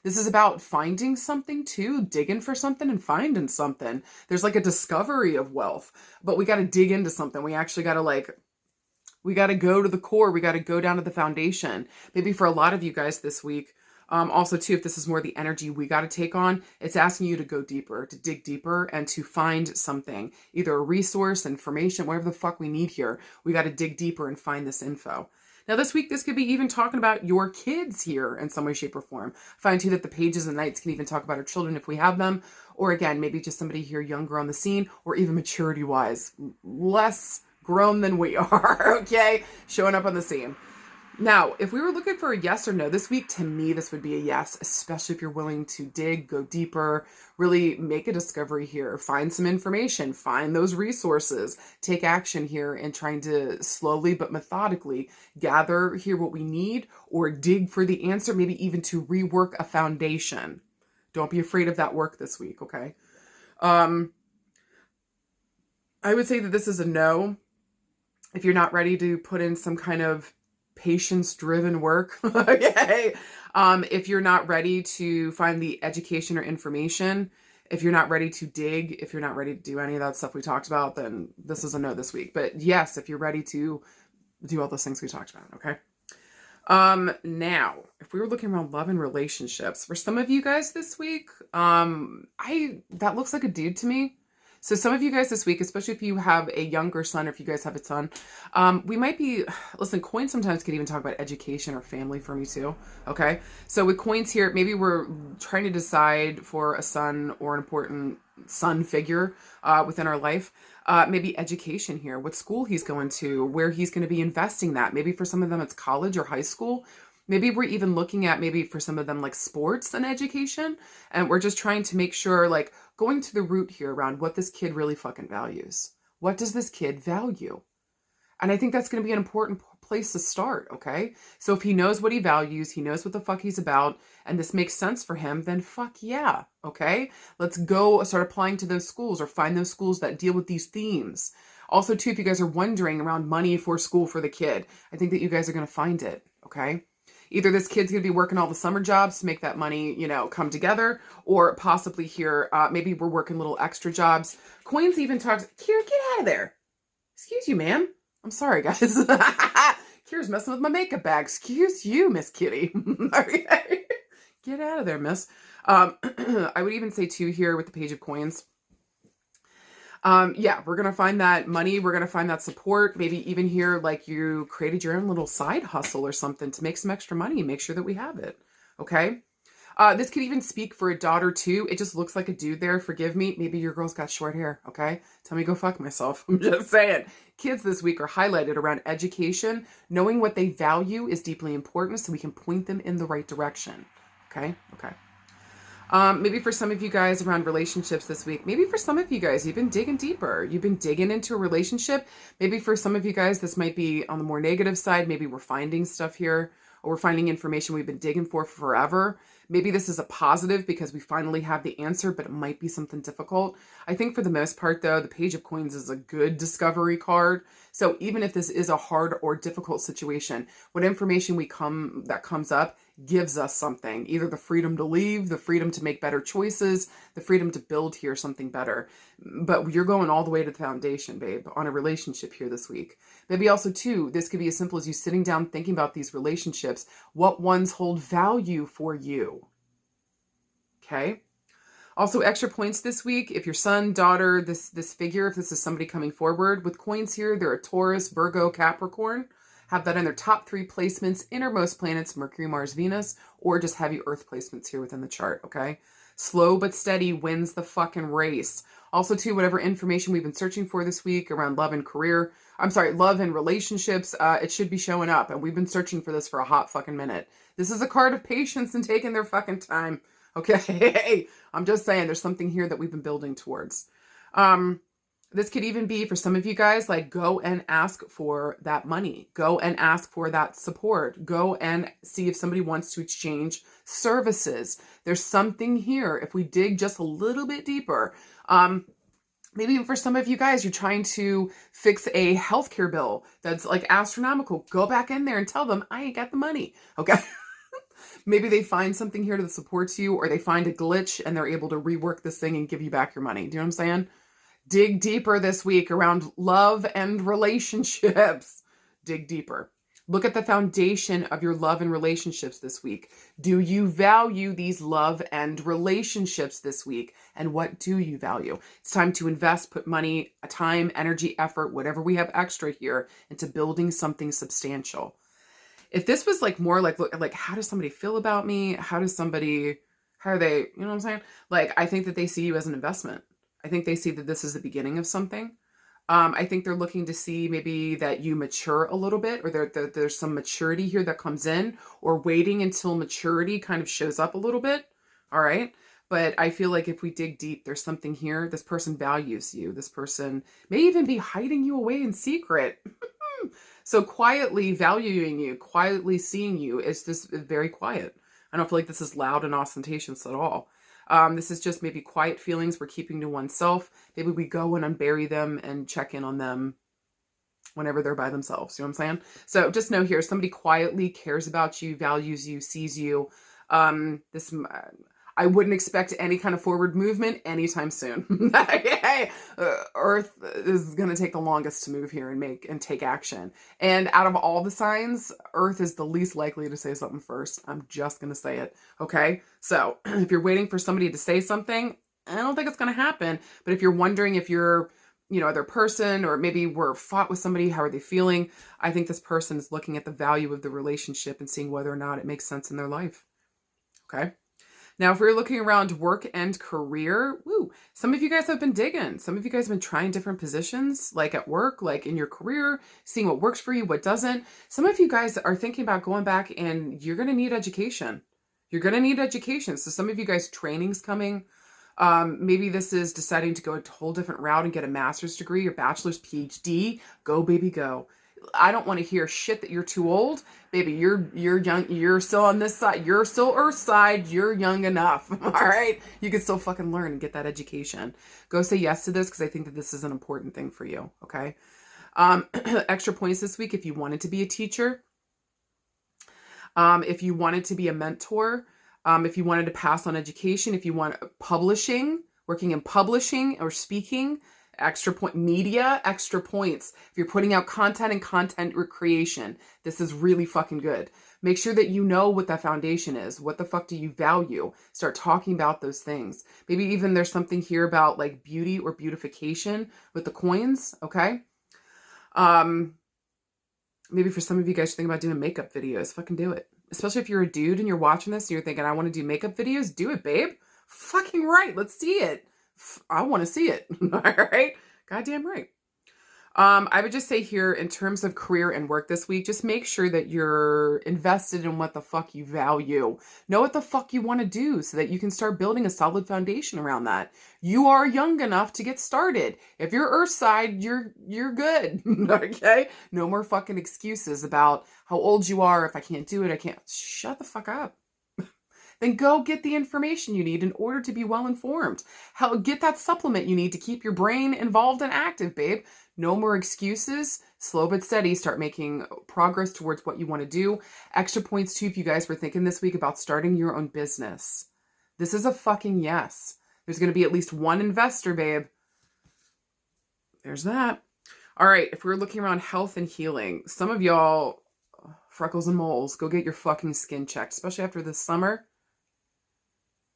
This is about finding something too, digging for something and finding something. There's like a discovery of wealth, but we got to dig into something. We actually got to we got to go to the core. We got to go down to the foundation. Maybe for a lot of you guys this week, also too, if this is more the energy we got to take on, it's asking you to go deeper, to dig deeper and to find something, either a resource, information, whatever the fuck we need here. We got to dig deeper and find this info. Now this week, this could be even talking about your kids here in some way, shape, or form. I find too that the pages and knights can even talk about our children if we have them. Or again, maybe just somebody here younger on the scene, or even maturity-wise, less grown than we are, okay? Showing up on the scene. Now, if we were looking for a yes or no this week, to me, this would be a yes, especially if you're willing to dig, go deeper, really make a discovery here, find some information, find those resources, take action here in trying to slowly but methodically gather here what we need or dig for the answer, maybe even to rework a foundation. Don't be afraid of that work this week, okay? I would say that this is a no. If you're not ready to put in some kind of patience-driven work, okay? If you're not ready to find the education or information, if you're not ready to dig, if you're not ready to do any of that stuff we talked about, then this is a no this week. But yes, if you're ready to do all those things we talked about, okay? Now, if we were looking around love and relationships, for some of you guys this week, that looks like a dude to me. So some of you guys this week, especially if you have a younger son or if you guys have a son, we might be, listen, coins sometimes can even talk about education or family for me too, okay? So with coins here, maybe we're trying to decide for a son or an important son figure within our life, maybe education here, what school he's going to, where he's going to be investing that. Maybe for some of them it's college or high school. Maybe we're even looking at maybe for some of them like sports and education. And we're just trying to make sure like going to the root here around what this kid really fucking values. What does this kid value? And I think that's going to be an important place to start, okay? So if he knows what he values, he knows what the fuck he's about, and this makes sense for him, then fuck yeah, okay? Let's go start applying to those schools or find those schools that deal with these themes. Also too, if you guys are wondering around money for school for the kid, I think that you guys are going to find it, okay? Either this kid's going to be working all the summer jobs to make that money, come together, or possibly here, maybe we're working little extra jobs. Coins even talks, Kira, get out of there. Excuse you, ma'am. I'm sorry, guys. Kira's messing with my makeup bag. Excuse you, Miss Kitty. Okay. Get out of there, miss. I would even say too here with the Page of Coins, Yeah, we're going to find that money. We're going to find that support. Maybe even here, like you created your own little side hustle or something to make some extra money and make sure that we have it. Okay. This could even speak for a daughter too. It just looks like a dude there. Forgive me. Maybe your girl's got short hair. Okay. Tell me to go fuck myself. I'm just saying. Kids this week are highlighted around education. Knowing what they value is deeply important so we can point them in the right direction. Okay. Okay. Maybe for some of you guys around relationships this week, maybe for some of you guys, you've been digging deeper. You've been digging into a relationship. Maybe for some of you guys, this might be on the more negative side. Maybe we're finding stuff here, or we're finding information we've been digging for forever. Maybe this is a positive because we finally have the answer, but it might be something difficult. I think for the most part, though, the Page of Coins is a good discovery card. So even if this is a hard or difficult situation, what information that comes up gives us something, either the freedom to leave, the freedom to make better choices, the freedom to build here something better. But you're going all the way to the foundation, babe, on a relationship here this week. Maybe also too, this could be as simple as you sitting down thinking about these relationships, what ones hold value for you. Okay. Also extra points this week. If your son, daughter, this figure, if this is somebody coming forward with coins here, they're a Taurus, Virgo, Capricorn. Have that in their top 3 placements, innermost planets, Mercury, Mars, Venus, or just heavy Earth placements here within the chart, okay? Slow but steady wins the fucking race. Also, too, whatever information we've been searching for this week around love and career, love and relationships, it should be showing up. And we've been searching for this for a hot fucking minute. This is a card of patience and taking their fucking time, okay? I'm just saying there's something here that we've been building towards. This could even be for some of you guys, like go and ask for that money. Go and ask for that support. Go and see if somebody wants to exchange services. There's something here. If we dig just a little bit deeper, maybe even for some of you guys, you're trying to fix a healthcare bill that's like astronomical. Go back in there and tell them, I ain't got the money. Okay. Maybe they find something here that supports you, or they find a glitch and they're able to rework this thing and give you back your money. Do you know what I'm saying? Dig deeper this week around love and relationships. Dig deeper. Look at the foundation of your love and relationships this week. Do you value these love and relationships this week? And what do you value? It's time to invest, put money, time, energy, effort, whatever we have extra here, into building something substantial. If this was like more like, look, like how does somebody feel about me? How are they, you know what I'm saying? Like, I think that they see you as an investment. I think they see that this is the beginning of something. I think they're looking to see maybe that you mature a little bit, or there's some maturity here that comes in, or waiting until maturity kind of shows up a little bit. All right. But I feel like if we dig deep, there's something here. This person values you. This person may even be hiding you away in secret. So quietly valuing you, quietly seeing you is just very quiet. I don't feel like this is loud and ostentatious at all. This is just maybe quiet feelings we're keeping to oneself. Maybe we go and unbury them and check in on them whenever they're by themselves. You know what I'm saying? So just know here, somebody quietly cares about you, values you, sees you. I wouldn't expect any kind of forward movement anytime soon. Earth is going to take the longest to move here and take action. And out of all the signs, Earth is the least likely to say something first. I'm just going to say it. Okay. So if you're waiting for somebody to say something, I don't think it's going to happen. But if you're wondering if you're, other person, or maybe we're fought with somebody, how are they feeling? I think this person is looking at the value of the relationship and seeing whether or not it makes sense in their life. Okay. Now, if we're looking around work and career, some of you guys have been digging. Some of you guys have been trying different positions, like at work, like in your career, seeing what works for you, what doesn't. Some of you guys are thinking about going back, and you're going to need education. You're going to need education. So some of you guys, training's coming. Maybe this is deciding to go a whole different route and get a master's degree or bachelor's, PhD. Go, baby, go. I don't want to hear shit that you're too old. Baby, you're young. You're still on this side. You're still Earth side. You're young enough. All right. You can still fucking learn and get that education. Go say yes to this, because I think that this is an important thing for you. Okay. Extra points this week if you wanted to be a teacher. If you wanted to be a mentor. If you wanted to pass on education. If you want publishing, working in publishing or speaking. Extra point media, extra points. If you're putting out content and content creation, this is really fucking good. Make sure that you know what that foundation is. What the fuck do you value? Start talking about those things. Maybe even there's something here about like beauty or beautification with the coins, okay? Maybe for some of you guys think about doing makeup videos. Fucking do it. Especially if you're a dude and you're watching this and you're thinking, I want to do makeup videos. Do it, babe. Fucking right. Let's see it. I want to see it. All right. Goddamn right. I would just say here in terms of career and work this week, just make sure that you're invested in what the fuck you value. Know what the fuck you want to do so that you can start building a solid foundation around that. You are young enough to get started. If you're Earth side, you're good. Okay? No more fucking excuses about how old you are. If I can't do it, I can't. Shut the fuck up. Then go get the information you need in order to be well informed. Get that supplement you need to keep your brain involved and active, babe. No more excuses. Slow but steady. Start making progress towards what you want to do. Extra points too if you guys were thinking this week about starting your own business. This is a fucking yes. There's going to be at least one investor, babe. There's that. All right. If we're looking around health and healing, some of y'all, freckles and moles, go get your fucking skin checked, especially after this summer.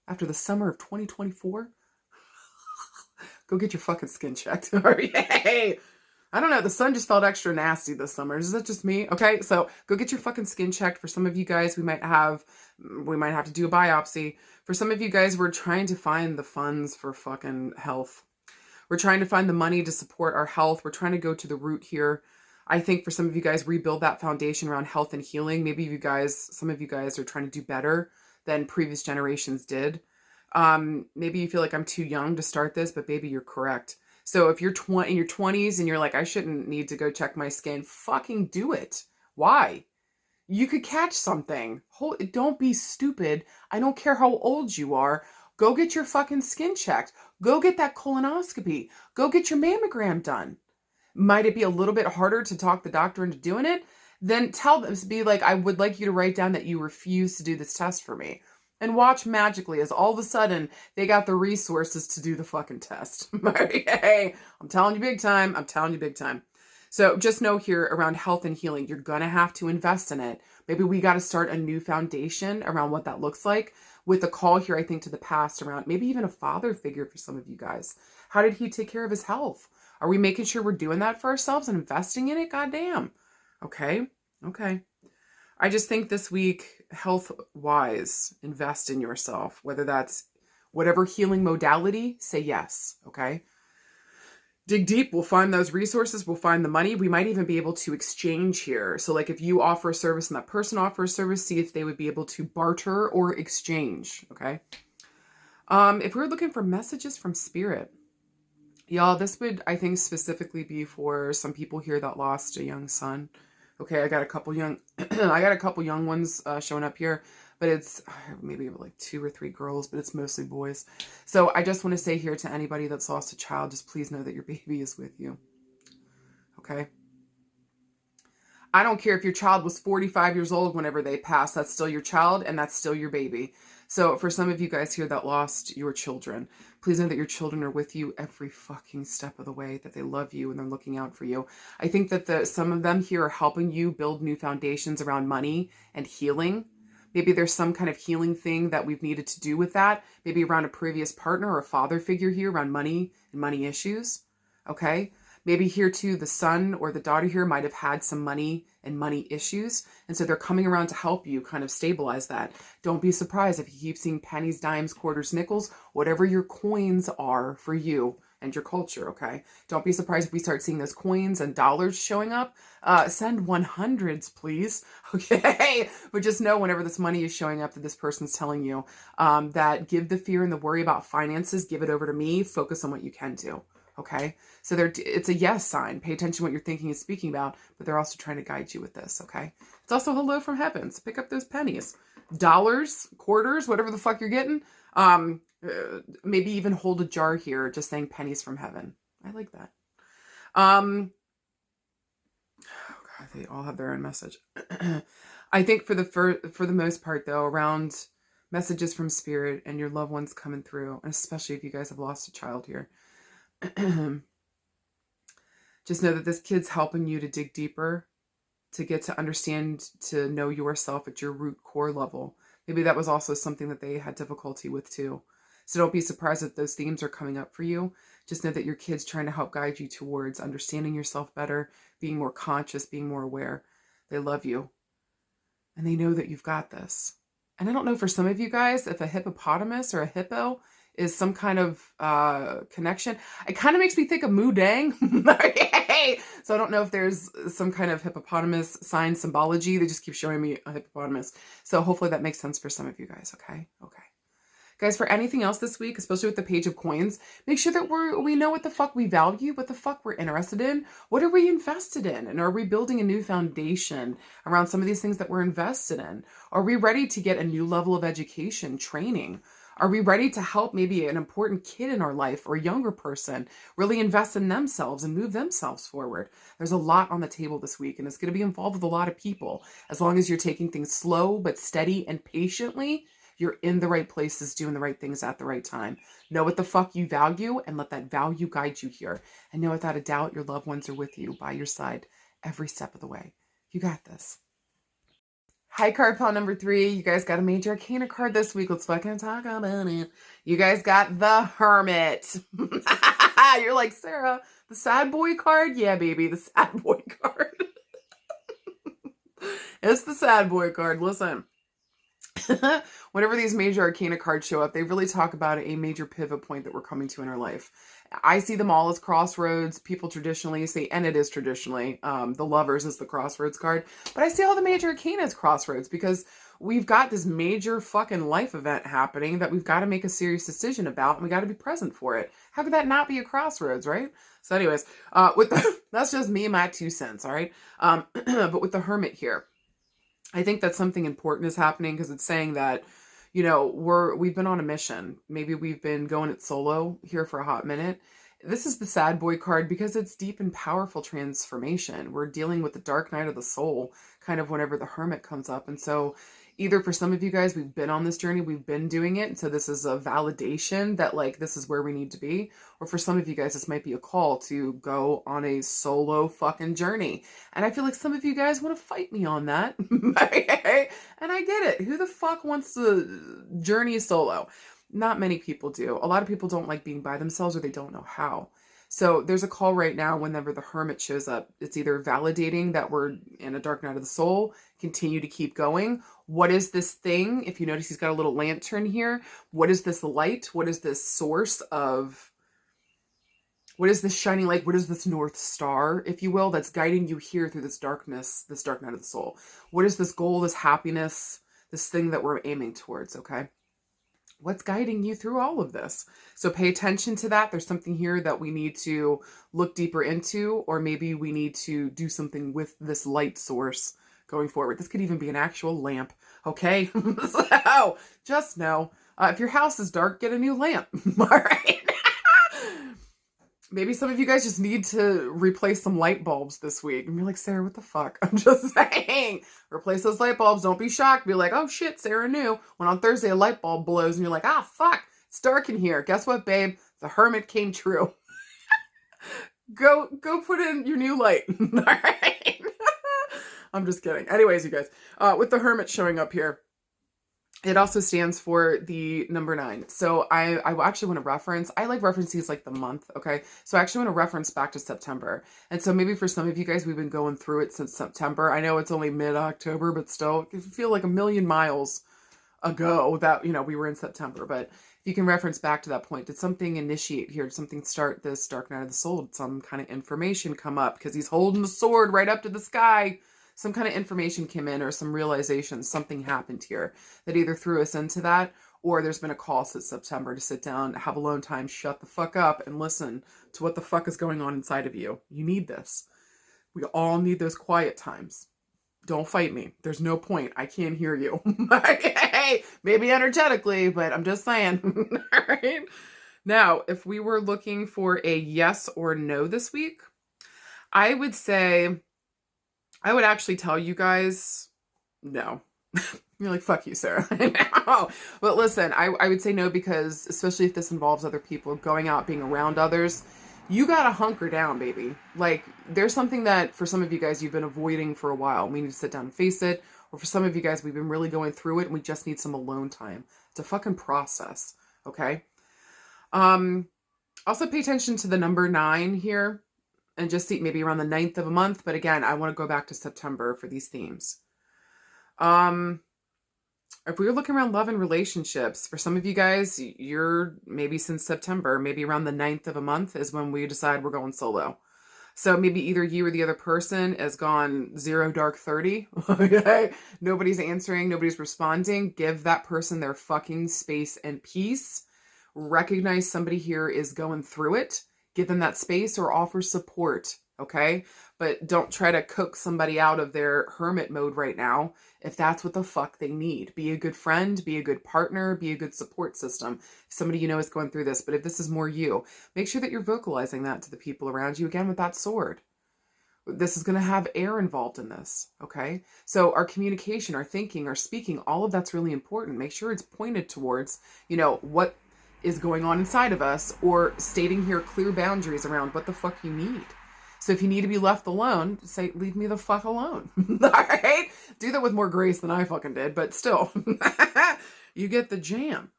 After the summer of 2024, go get your fucking skin checked. Yay! I don't know. The sun just felt extra nasty this summer. Is that just me? Okay, so go get your fucking skin checked. For some of you guys, we might have to do a biopsy. For some of you guys, we're trying to find the funds for fucking health. We're trying to find the money to support our health. We're trying to go to the root here. I think for some of you guys, rebuild that foundation around health and healing. Maybe some of you guys are trying to do better than previous generations did. Maybe you feel like I'm too young to start this, but baby, you're correct. So if you're in your 20s and you're like, I shouldn't need to go check my skin, fucking do it. Why? You could catch something. Don't be stupid. I don't care how old you are. Go get your fucking skin checked. Go get that colonoscopy. Go get your mammogram done. Might it be a little bit harder to talk the doctor into doing it? Then tell them, be like, I would like you to write down that you refuse to do this test for me. And watch magically as all of a sudden they got the resources to do the fucking test. Hey, I'm telling you big time. I'm telling you big time. So just know here around health and healing, you're going to have to invest in it. Maybe we got to start a new foundation around what that looks like with a call here, I think, to the past around maybe even a father figure for some of you guys. How did he take care of his health? Are we making sure we're doing that for ourselves and investing in it? Goddamn. Okay. I just think this week, health-wise, invest in yourself. Whether that's whatever healing modality, say yes, okay? Dig deep, we'll find those resources, we'll find the money. We might even be able to exchange here. So like if you offer a service and that person offers a service, see if they would be able to barter or exchange, okay? If we're looking for messages from spirit, y'all, this would, I think, specifically be for some people here that lost a young son. Okay, I got a couple young ones showing up here, but it's maybe like 2 or 3 girls, but it's mostly boys. So I just want to say here to anybody that's lost a child, just please know that your baby is with you. Okay? I don't care if your child was 45 years old whenever they passed, that's still your child and that's still your baby. So for some of you guys here that lost your children, please know that your children are with you every fucking step of the way, that they love you and they're looking out for you. I think that some of them here are helping you build new foundations around money and healing. Maybe there's some kind of healing thing that we've needed to do with that. Maybe around a previous partner or a father figure here around money and money issues. Okay? Maybe here too, the son or the daughter here might have had some money and money issues. And so they're coming around to help you kind of stabilize that. Don't be surprised if you keep seeing pennies, dimes, quarters, nickels, whatever your coins are for you and your culture, okay? Don't be surprised if we start seeing those coins and dollars showing up. Send 100s, please, okay? But just know whenever this money is showing up that this person's telling you that give the fear and the worry about finances, give it over to me, focus on what you can do. Okay, so it's a yes sign. Pay attention to what you're thinking and speaking about, but they're also trying to guide you with this, okay? It's also hello from heaven. So pick up those pennies, dollars, quarters, whatever the fuck you're getting. Maybe even hold a jar here, just saying pennies from heaven. I like that. Oh God, they all have their own message. I think for the most part, though, around messages from spirit and your loved ones coming through, and especially if you guys have lost a child here. Just know that this kid's helping you to dig deeper, to get to understand, to know yourself at your root core level. Maybe that was also something that they had difficulty with too. So don't be surprised if those themes are coming up for you. Just know that your kid's trying to help guide you towards understanding yourself better, being more conscious, being more aware. They love you. And they know that you've got this. And I don't know for some of you guys, if a hippopotamus or a hippo is some kind of connection. It kind of makes me think of Moo Dang. Okay. So I don't know if there's some kind of hippopotamus sign symbology. They just keep showing me a hippopotamus. So hopefully that makes sense for some of you guys. Okay. Okay. Guys, for anything else this week, especially with the Page of Coins, make sure that we know what the fuck we value, what the fuck we're interested in, what are we invested in, and are we building a new foundation around some of these things that we're invested in? Are we ready to get a new level of education, training? Are we ready to help maybe an important kid in our life or a younger person really invest in themselves and move themselves forward? There's a lot on the table this week, and it's going to be involved with a lot of people. As long as you're taking things slow but steady and patiently, you're in the right places, doing the right things at the right time. Know what the fuck you value and let that value guide you here. And know without a doubt, your loved ones are with you, by your side, every step of the way. You got this. High card pile number 3. You guys got a major arcana card this week. Let's fucking talk about it. You guys got the Hermit. You're like, Sarah, the sad boy card? Yeah, baby, the sad boy card. It's the sad boy card. Listen. Whenever these major arcana cards show up, they really talk about a major pivot point that we're coming to in our life. I see them all as crossroads. People traditionally say, and it is traditionally, the Lovers is the crossroads card. But I see all the major arcana as crossroads because we've got this major fucking life event happening that we've got to make a serious decision about, and we got to be present for it. How could that not be a crossroads, right? So anyways, that's just me and my 2 cents, all right? But with the Hermit here, I think that something important is happening because it's saying that, you know, we've been on a mission. Maybe we've been going it solo here for a hot minute. This is the sad boy card because it's deep and powerful transformation. We're dealing with the dark night of the soul kind of whenever the Hermit comes up. And so either for some of you guys, we've been on this journey, we've been doing it. So this is a validation that like, this is where we need to be. Or for some of you guys, this might be a call to go on a solo fucking journey. And I feel like some of you guys want to fight me on that. Okay? And I get it. Who the fuck wants to journey solo? Not many people do. A lot of people don't like being by themselves or they don't know how. So there's a call right now whenever the Hermit shows up. It's either validating that we're in a dark night of the soul, continue to keep going. What is this thing? If you notice, he's got a little lantern here. What is this light? What is this source of, what is this shining light? What is this North Star, if you will, that's guiding you here through this darkness, this dark night of the soul? What is this goal, this happiness, this thing that we're aiming towards, okay? What's guiding you through all of this? So pay attention to that. There's something here that we need to look deeper into, or maybe we need to do something with this light source going forward. This could even be an actual lamp, okay? So just know, if your house is dark, get a new lamp, all right? Maybe some of you guys just need to replace some light bulbs this week. And you're like, Sarah, what the fuck? I'm just saying. Replace those light bulbs. Don't be shocked. Be like, oh shit, Sarah knew. When on Thursday a light bulb blows and you're like, ah, fuck, it's dark in here. Guess what, babe? The Hermit came true. Go put in your new light. All right. I'm just kidding. Anyways, you guys, with the Hermit showing up here, it also stands for the number 9. So I actually want to reference, I like reference these like the month, okay? So I actually want to reference back to September. And so maybe for some of you guys, we've been going through it since September. I know it's only mid-October, but still, it feel like a million miles ago that, you know, we were in September. But if you can reference back to that point, did something initiate here? Did something start this dark night of the soul? Did some kind of information come up? Because he's holding the sword right up to the sky. Some kind of information came in or some realization, something happened here that either threw us into that, or there's been a call since September to sit down, have alone time, shut the fuck up and listen to what the fuck is going on inside of you. You need this. We all need those quiet times. Don't fight me. There's no point. I can't hear you. Okay. Maybe energetically, but I'm just saying. All right. Now, if we were looking for a yes or no this week, I would say, I would actually tell you guys, no. You're like, fuck you, Sarah. No. But listen, I would say no because, especially if this involves other people, going out, being around others, You gotta hunker down, baby. Like, there's something that for some of you guys you've been avoiding for a while. We need to sit down and face it. Or for some of you guys, we've been really going through it and we just need some alone time. It's a fucking process. Okay. Also pay attention to the number 9 here and just see maybe around the 9th of a month. But again, I want to go back to September for these themes. If we were looking around love and relationships, for some of you guys, you're maybe since September, maybe around the 9th of a month is when we decide we're going solo. So maybe either you or the other person has gone 0 dark 30. Okay. Nobody's answering. Nobody's responding. Give that person their fucking space and peace. Recognize somebody here is going through it. Give them that space or offer support. Okay. But don't try to cook somebody out of their hermit mode right now if that's what the fuck they need. Be a good friend, be a good partner, be a good support system. If somebody you know is going through this, but if this is more you, make sure that you're vocalizing that to the people around you, again, with that sword. This is going to have air involved in this, okay? So our communication, our thinking, our speaking, all of that's really important. Make sure it's pointed towards, you know, what is going on inside of us, or stating here clear boundaries around what the fuck you need. So if you need to be left alone, say, leave me the fuck alone. All right? Do that with more grace than I fucking did, but still, you get the jam.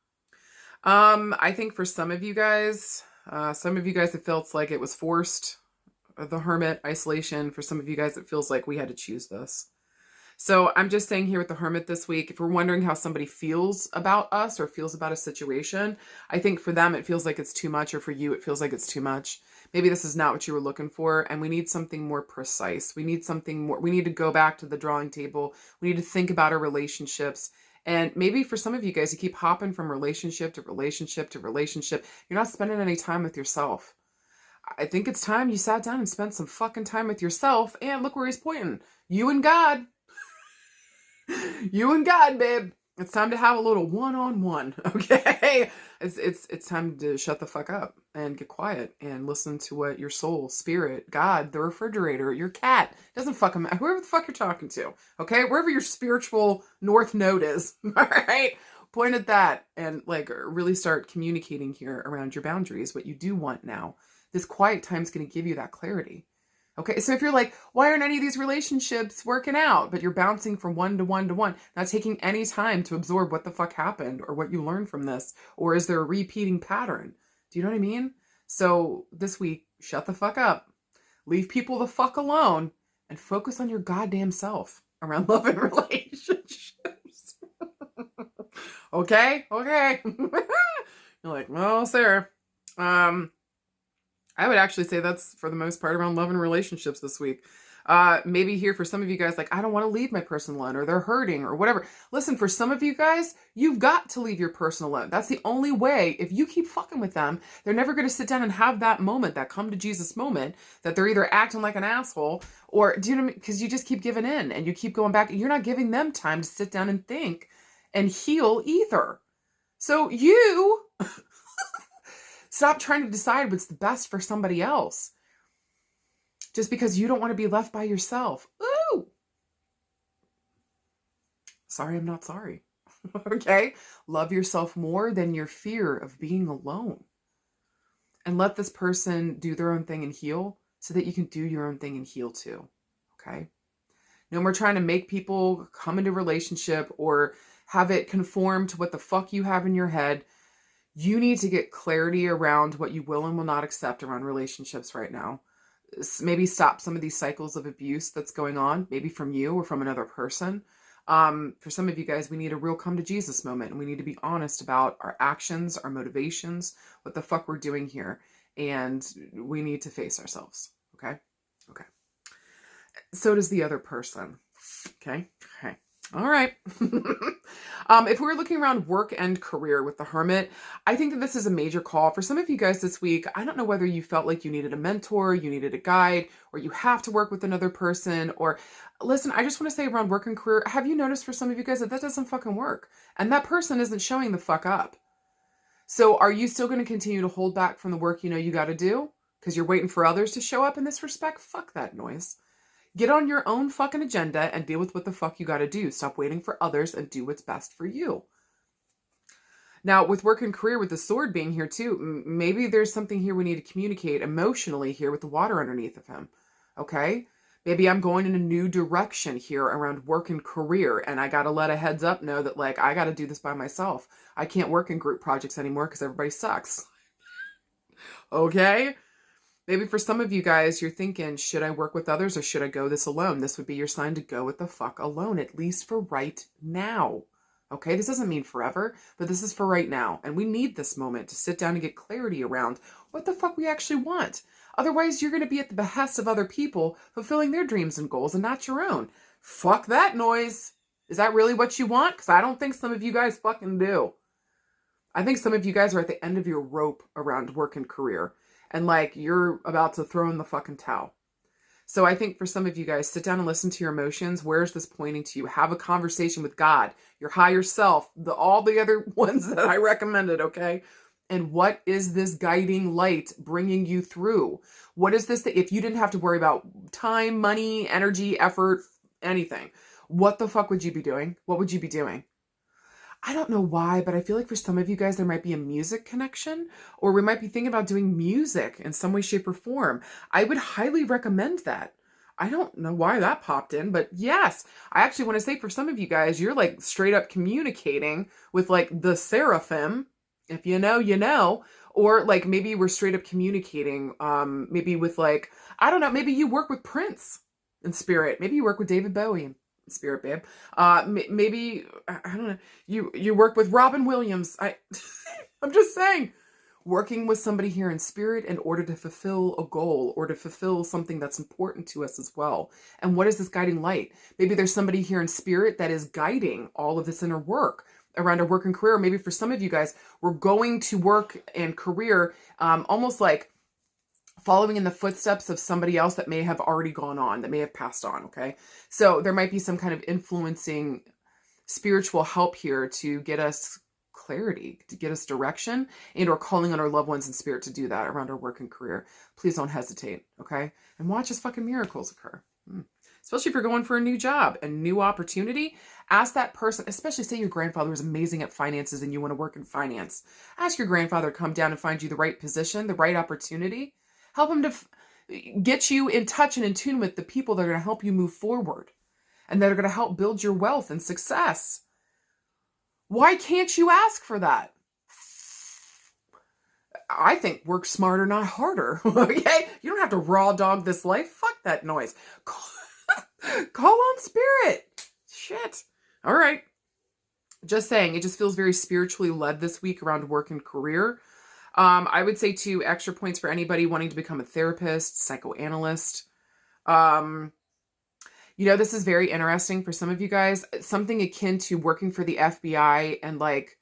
I think for some of you guys, it feels like it was forced, the hermit isolation. For some of you guys, it feels like we had to choose this. So I'm just saying here with the hermit this week, if we're wondering how somebody feels about us or feels about a situation, I think for them, it feels like it's too much, or for you, it feels like it's too much. Maybe this is not what you were looking for, and we need something more precise. We need something more. We need to go back to the drawing table. We need to think about our relationships. And maybe for some of you guys, you keep hopping from relationship to relationship to relationship. You're not spending any time with yourself. I think it's time you sat down and spent some fucking time with yourself. And look where he's pointing. You and God. You and God, babe. It's time to have a little one-on-one, okay? It's time to shut the fuck up and get quiet and listen to what your soul, spirit, God, the refrigerator, your cat, doesn't fucking matter, whoever the fuck you're talking to, okay? Wherever your spiritual north node is, all right? Point at that and like really start communicating here around your boundaries, what you do want now. This quiet time is going to give you that clarity. Okay, so if you're like, why aren't any of these relationships working out? But you're bouncing from one to one to one, not taking any time to absorb what the fuck happened or what you learned from this, or is there a repeating pattern? Do you know what I mean? So this week, shut the fuck up, leave people the fuck alone, and focus on your goddamn self around love and relationships. Okay? You're like, well, Sarah, I would actually say that's for the most part around love and relationships this week. Maybe here for some of you guys, like, I don't want to leave my person alone, or they're hurting or whatever. Listen, for some of you guys, you've got to leave your person alone. That's the only way. If you keep fucking with them, they're never going to sit down and have that moment, that come to Jesus moment, that they're either acting like an asshole or, do you know what I mean? Because you just keep giving in and you keep going back. You're not giving them time to sit down and think and heal either. So you... Stop trying to decide what's the best for somebody else just because you don't want to be left by yourself. Ooh. Sorry, I'm not sorry. Okay? Love yourself more than your fear of being alone. And let this person do their own thing and heal so that you can do your own thing and heal too. Okay? No more trying to make people come into a relationship or have it conform to what the fuck you have in your head. You need to get clarity around what you will and will not accept around relationships right now. Maybe stop some of these cycles of abuse that's going on, maybe from you or from another person. For some of you guys, we need a real come to Jesus moment, and we need to be honest about our actions, our motivations, what the fuck we're doing here. And we need to face ourselves. Okay? Okay. So does the other person. Okay? Okay. All right. If we're looking around work and career with the hermit, I think that this is a major call for some of you guys this week. I don't know whether you felt like you needed a mentor, you needed a guide, or you have to work with another person, or listen, I just want to say around work and career, have you noticed for some of you guys that that doesn't fucking work? And that person isn't showing the fuck up. So are you still going to continue to hold back from the work you know you got to do because you're waiting for others to show up in this respect? Fuck that noise. Get on your own fucking agenda and deal with what the fuck you got to do. Stop waiting for others and do what's best for you. Now, with work and career, with the sword being here too, maybe there's something here we need to communicate emotionally here with the water underneath of him. Okay? Maybe I'm going in a new direction here around work and career, and I got to let a heads up know that, like, I got to do this by myself. I can't work in group projects anymore because everybody sucks. Okay? Maybe for some of you guys, you're thinking, should I work with others or should I go this alone? This would be your sign to go with the fuck alone, at least for right now. Okay, this doesn't mean forever, but this is for right now. And we need this moment to sit down and get clarity around what the fuck we actually want. Otherwise, you're going to be at the behest of other people fulfilling their dreams and goals and not your own. Fuck that noise. Is that really what you want? Because I don't think some of you guys fucking do. I think some of you guys are at the end of your rope around work and career. And like, you're about to throw in the fucking towel. So I think for some of you guys, sit down and listen to your emotions. Where's this pointing to you? Have a conversation with God, your higher self, all the other ones that I recommended, okay? And what is this guiding light bringing you through? What is this that if you didn't have to worry about time, money, energy, effort, anything, what the fuck would you be doing? What would you be doing? I don't know why, but I feel like for some of you guys, there might be a music connection, or we might be thinking about doing music in some way, shape, or form. I would highly recommend that. I don't know why that popped in, but yes, I actually want to say for some of you guys, you're like straight up communicating with like the seraphim. If you know, you know. Or like maybe we're straight up communicating, maybe with like, I don't know, maybe you work with Prince in spirit. Maybe you work with David Bowie in spirit, babe. Maybe, I don't know, you work with Robin Williams. I'm just saying, working with somebody here in spirit in order to fulfill a goal or to fulfill something that's important to us as well. And what is this guiding light? Maybe there's somebody here in spirit that is guiding all of this inner work around our work and career. Maybe for some of you guys, we're going to work and career almost like following in the footsteps of somebody else that may have already gone on, that may have passed on, okay? So there might be some kind of influencing spiritual help here to get us clarity, to get us direction, and or calling on our loved ones in spirit to do that around our work and career. Please don't hesitate, okay? And watch as fucking miracles occur. Especially if you're going for a new job, a new opportunity, ask that person, especially say your grandfather is amazing at finances and you want to work in finance. Ask your grandfather to come down and find you the right position, the right opportunity. Help him to get you in touch and in tune with the people that are going to help you move forward and that are going to help build your wealth and success. Why can't you ask for that? I think work smarter, not harder. Okay? You don't have to raw dog this life. Fuck that noise. Call on spirit. Shit. All right. Just saying, it just feels very spiritually led this week around work and career. I would say too, extra points for anybody wanting to become a therapist, psychoanalyst. This is very interesting for some of you guys. Something akin to working for the FBI and like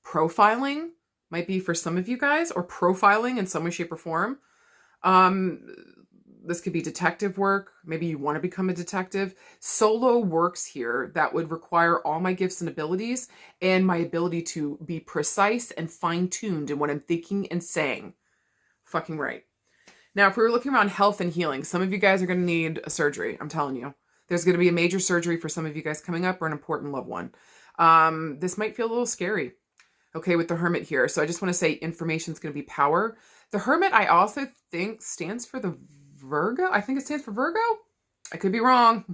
profiling might be for some of you guys, or profiling in some way, shape, or form. This could be detective work. Maybe you want to become a detective. Solo works here that would require all my gifts and abilities and my ability to be precise and fine-tuned in what I'm thinking and saying. Fucking right. Now, if we were looking around health and healing, some of you guys are going to need a surgery. I'm telling you. There's going to be a major surgery for some of you guys coming up, or an important loved one. This might feel a little scary. Okay, with the Hermit here. So I just want to say information is going to be power. The Hermit, I also think, stands for the Virgo. I think it stands for Virgo. I could be wrong.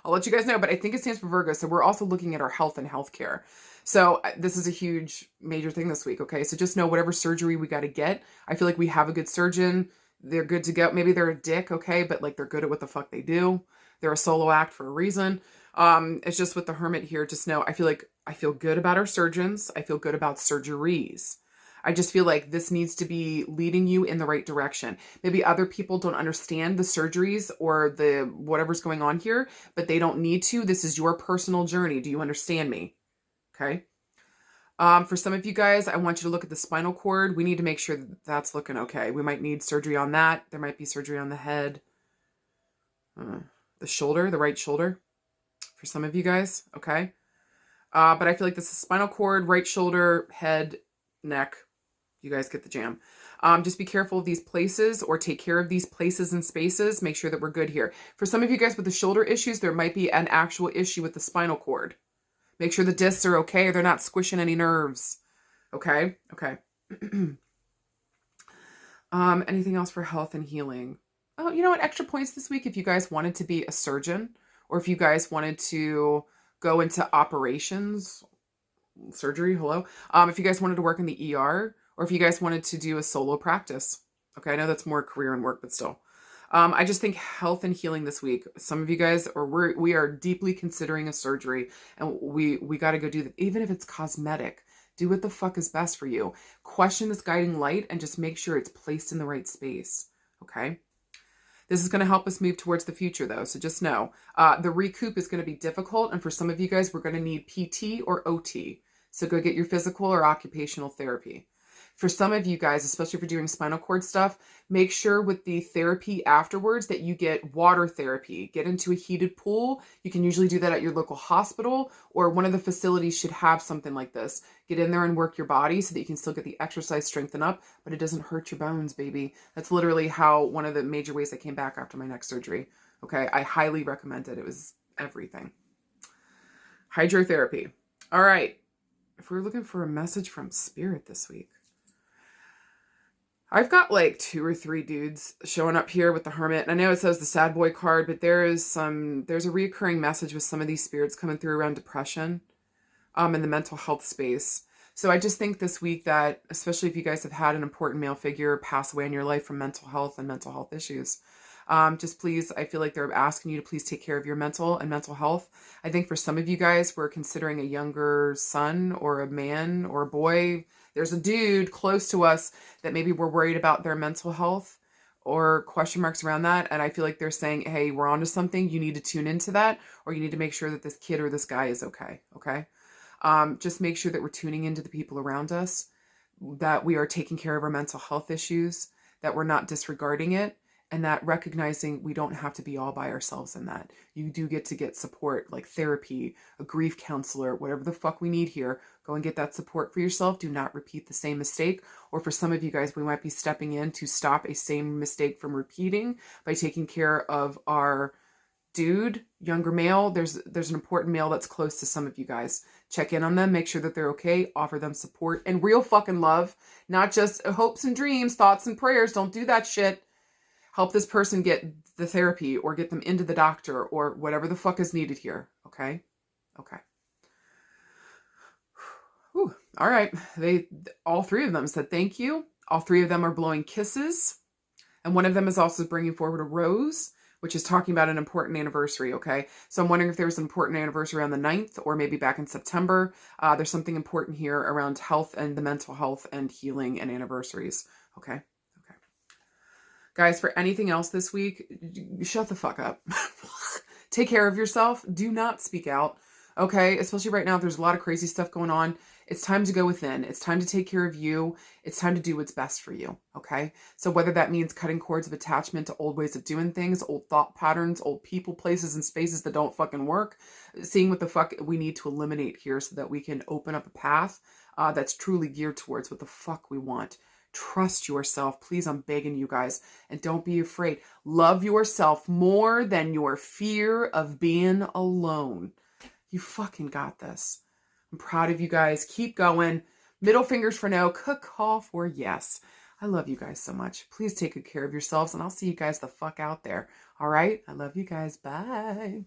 I'll let you guys know, but I think it stands for Virgo. So we're also looking at our health and healthcare. So this is a huge, major thing this week. Okay. So just know whatever surgery we got to get. I feel like we have a good surgeon. They're good to go. Maybe they're a dick. Okay. But like, they're good at what the fuck they do. They're a solo act for a reason. It's just with the Hermit here. Just know, I feel good about our surgeons. I feel good about surgeries. I just feel like this needs to be leading you in the right direction. Maybe other people don't understand the surgeries or the whatever's going on here, but they don't need to. This is your personal journey. Do you understand me? Okay. For some of you guys, I want you to look at the spinal cord. We need to make sure that that's looking okay. We might need surgery on that. There might be surgery on the head, the shoulder, the right shoulder for some of you guys. Okay. But I feel like this is spinal cord, right shoulder, head, neck. You guys get the jam. Just be careful of these places, or take care of these places and spaces. Make sure that we're good here. For some of you guys with the shoulder issues, there might be an actual issue with the spinal cord. Make sure the discs are okay. They're not squishing any nerves. Okay? Okay. Anything else for health and healing? Oh, you know what? Extra points this week if you guys wanted to be a surgeon, or if you guys wanted to go into operations, surgery, hello. If you guys wanted to work in the ER, or if you guys wanted to do a solo practice. Okay, I know that's more career and work, but still. I just think health and healing this week. Some of you guys, or we are deeply considering a surgery, and we got to go do that, even if it's cosmetic. Do what the fuck is best for you. Question this guiding light and just make sure it's placed in the right space. Okay. This is going to help us move towards the future, though. So just know the recoup is going to be difficult. And for some of you guys, we're going to need PT or OT. So go get your physical or occupational therapy. For some of you guys, especially if you're doing spinal cord stuff, make sure with the therapy afterwards that you get water therapy. Get into a heated pool. You can usually do that at your local hospital, or one of the facilities should have something like this. Get in there and work your body so that you can still get the exercise, strengthen up, but it doesn't hurt your bones, baby. That's literally how one of the major ways I came back after my neck surgery. Okay, I highly recommend it. It was everything. Hydrotherapy. All right. If we're looking for a message from Spirit this week, I've got like 2 or 3 dudes showing up here with the Hermit. And I know it says the sad boy card, but there's a reoccurring message with some of these spirits coming through around depression, in the mental health space. So I just think this week that, especially if you guys have had an important male figure pass away in your life from mental health and mental health issues, just please, I feel like they're asking you to please take care of your mental and mental health. I think for some of you guys, we're considering a younger son or a man or a boy. There's a dude close to us that maybe we're worried about their mental health or question marks around that. And I feel like they're saying, hey, we're onto something. You need to tune into that, or you need to make sure that this kid or this guy is okay. Okay. Just make sure that we're tuning into the people around us, that we are taking care of our mental health issues, that we're not disregarding it, and that recognizing we don't have to be all by ourselves in that. You do get to get support, like therapy, a grief counselor, whatever the fuck we need here. Go and get that support for yourself. Do not repeat the same mistake. Or for some of you guys, we might be stepping in to stop a same mistake from repeating by taking care of our dude, younger male. There's an important male that's close to some of you guys. Check in on them, make sure that they're okay, offer them support and real fucking love, not just hopes and dreams, thoughts and prayers. Don't do that shit. Help this person get the therapy or get them into the doctor or whatever the fuck is needed here. Okay. Okay. Whew. All right. All 3 of them said thank you. All 3 of them are blowing kisses. And one of them is also bringing forward a rose, which is talking about an important anniversary. Okay. So I'm wondering if there's an important anniversary on the 9th or maybe back in September. There's something important here around health and the mental health and healing and anniversaries. Okay. Guys, for anything else this week, shut the fuck up. Take care of yourself. Do not speak out. Okay? Especially right now, there's a lot of crazy stuff going on. It's time to go within. It's time to take care of you. It's time to do what's best for you. Okay? So whether that means cutting cords of attachment to old ways of doing things, old thought patterns, old people, places, and spaces that don't fucking work, seeing what the fuck we need to eliminate here so that we can open up a path that's truly geared towards what the fuck we want. Trust yourself. Please, I'm begging you guys. And don't be afraid. Love yourself more than your fear of being alone. You fucking got this. I'm proud of you guys. Keep going. Middle fingers for no. Caw for yes. I love you guys so much. Please take good care of yourselves, and I'll see you guys the fuck out there. All right? I love you guys. Bye.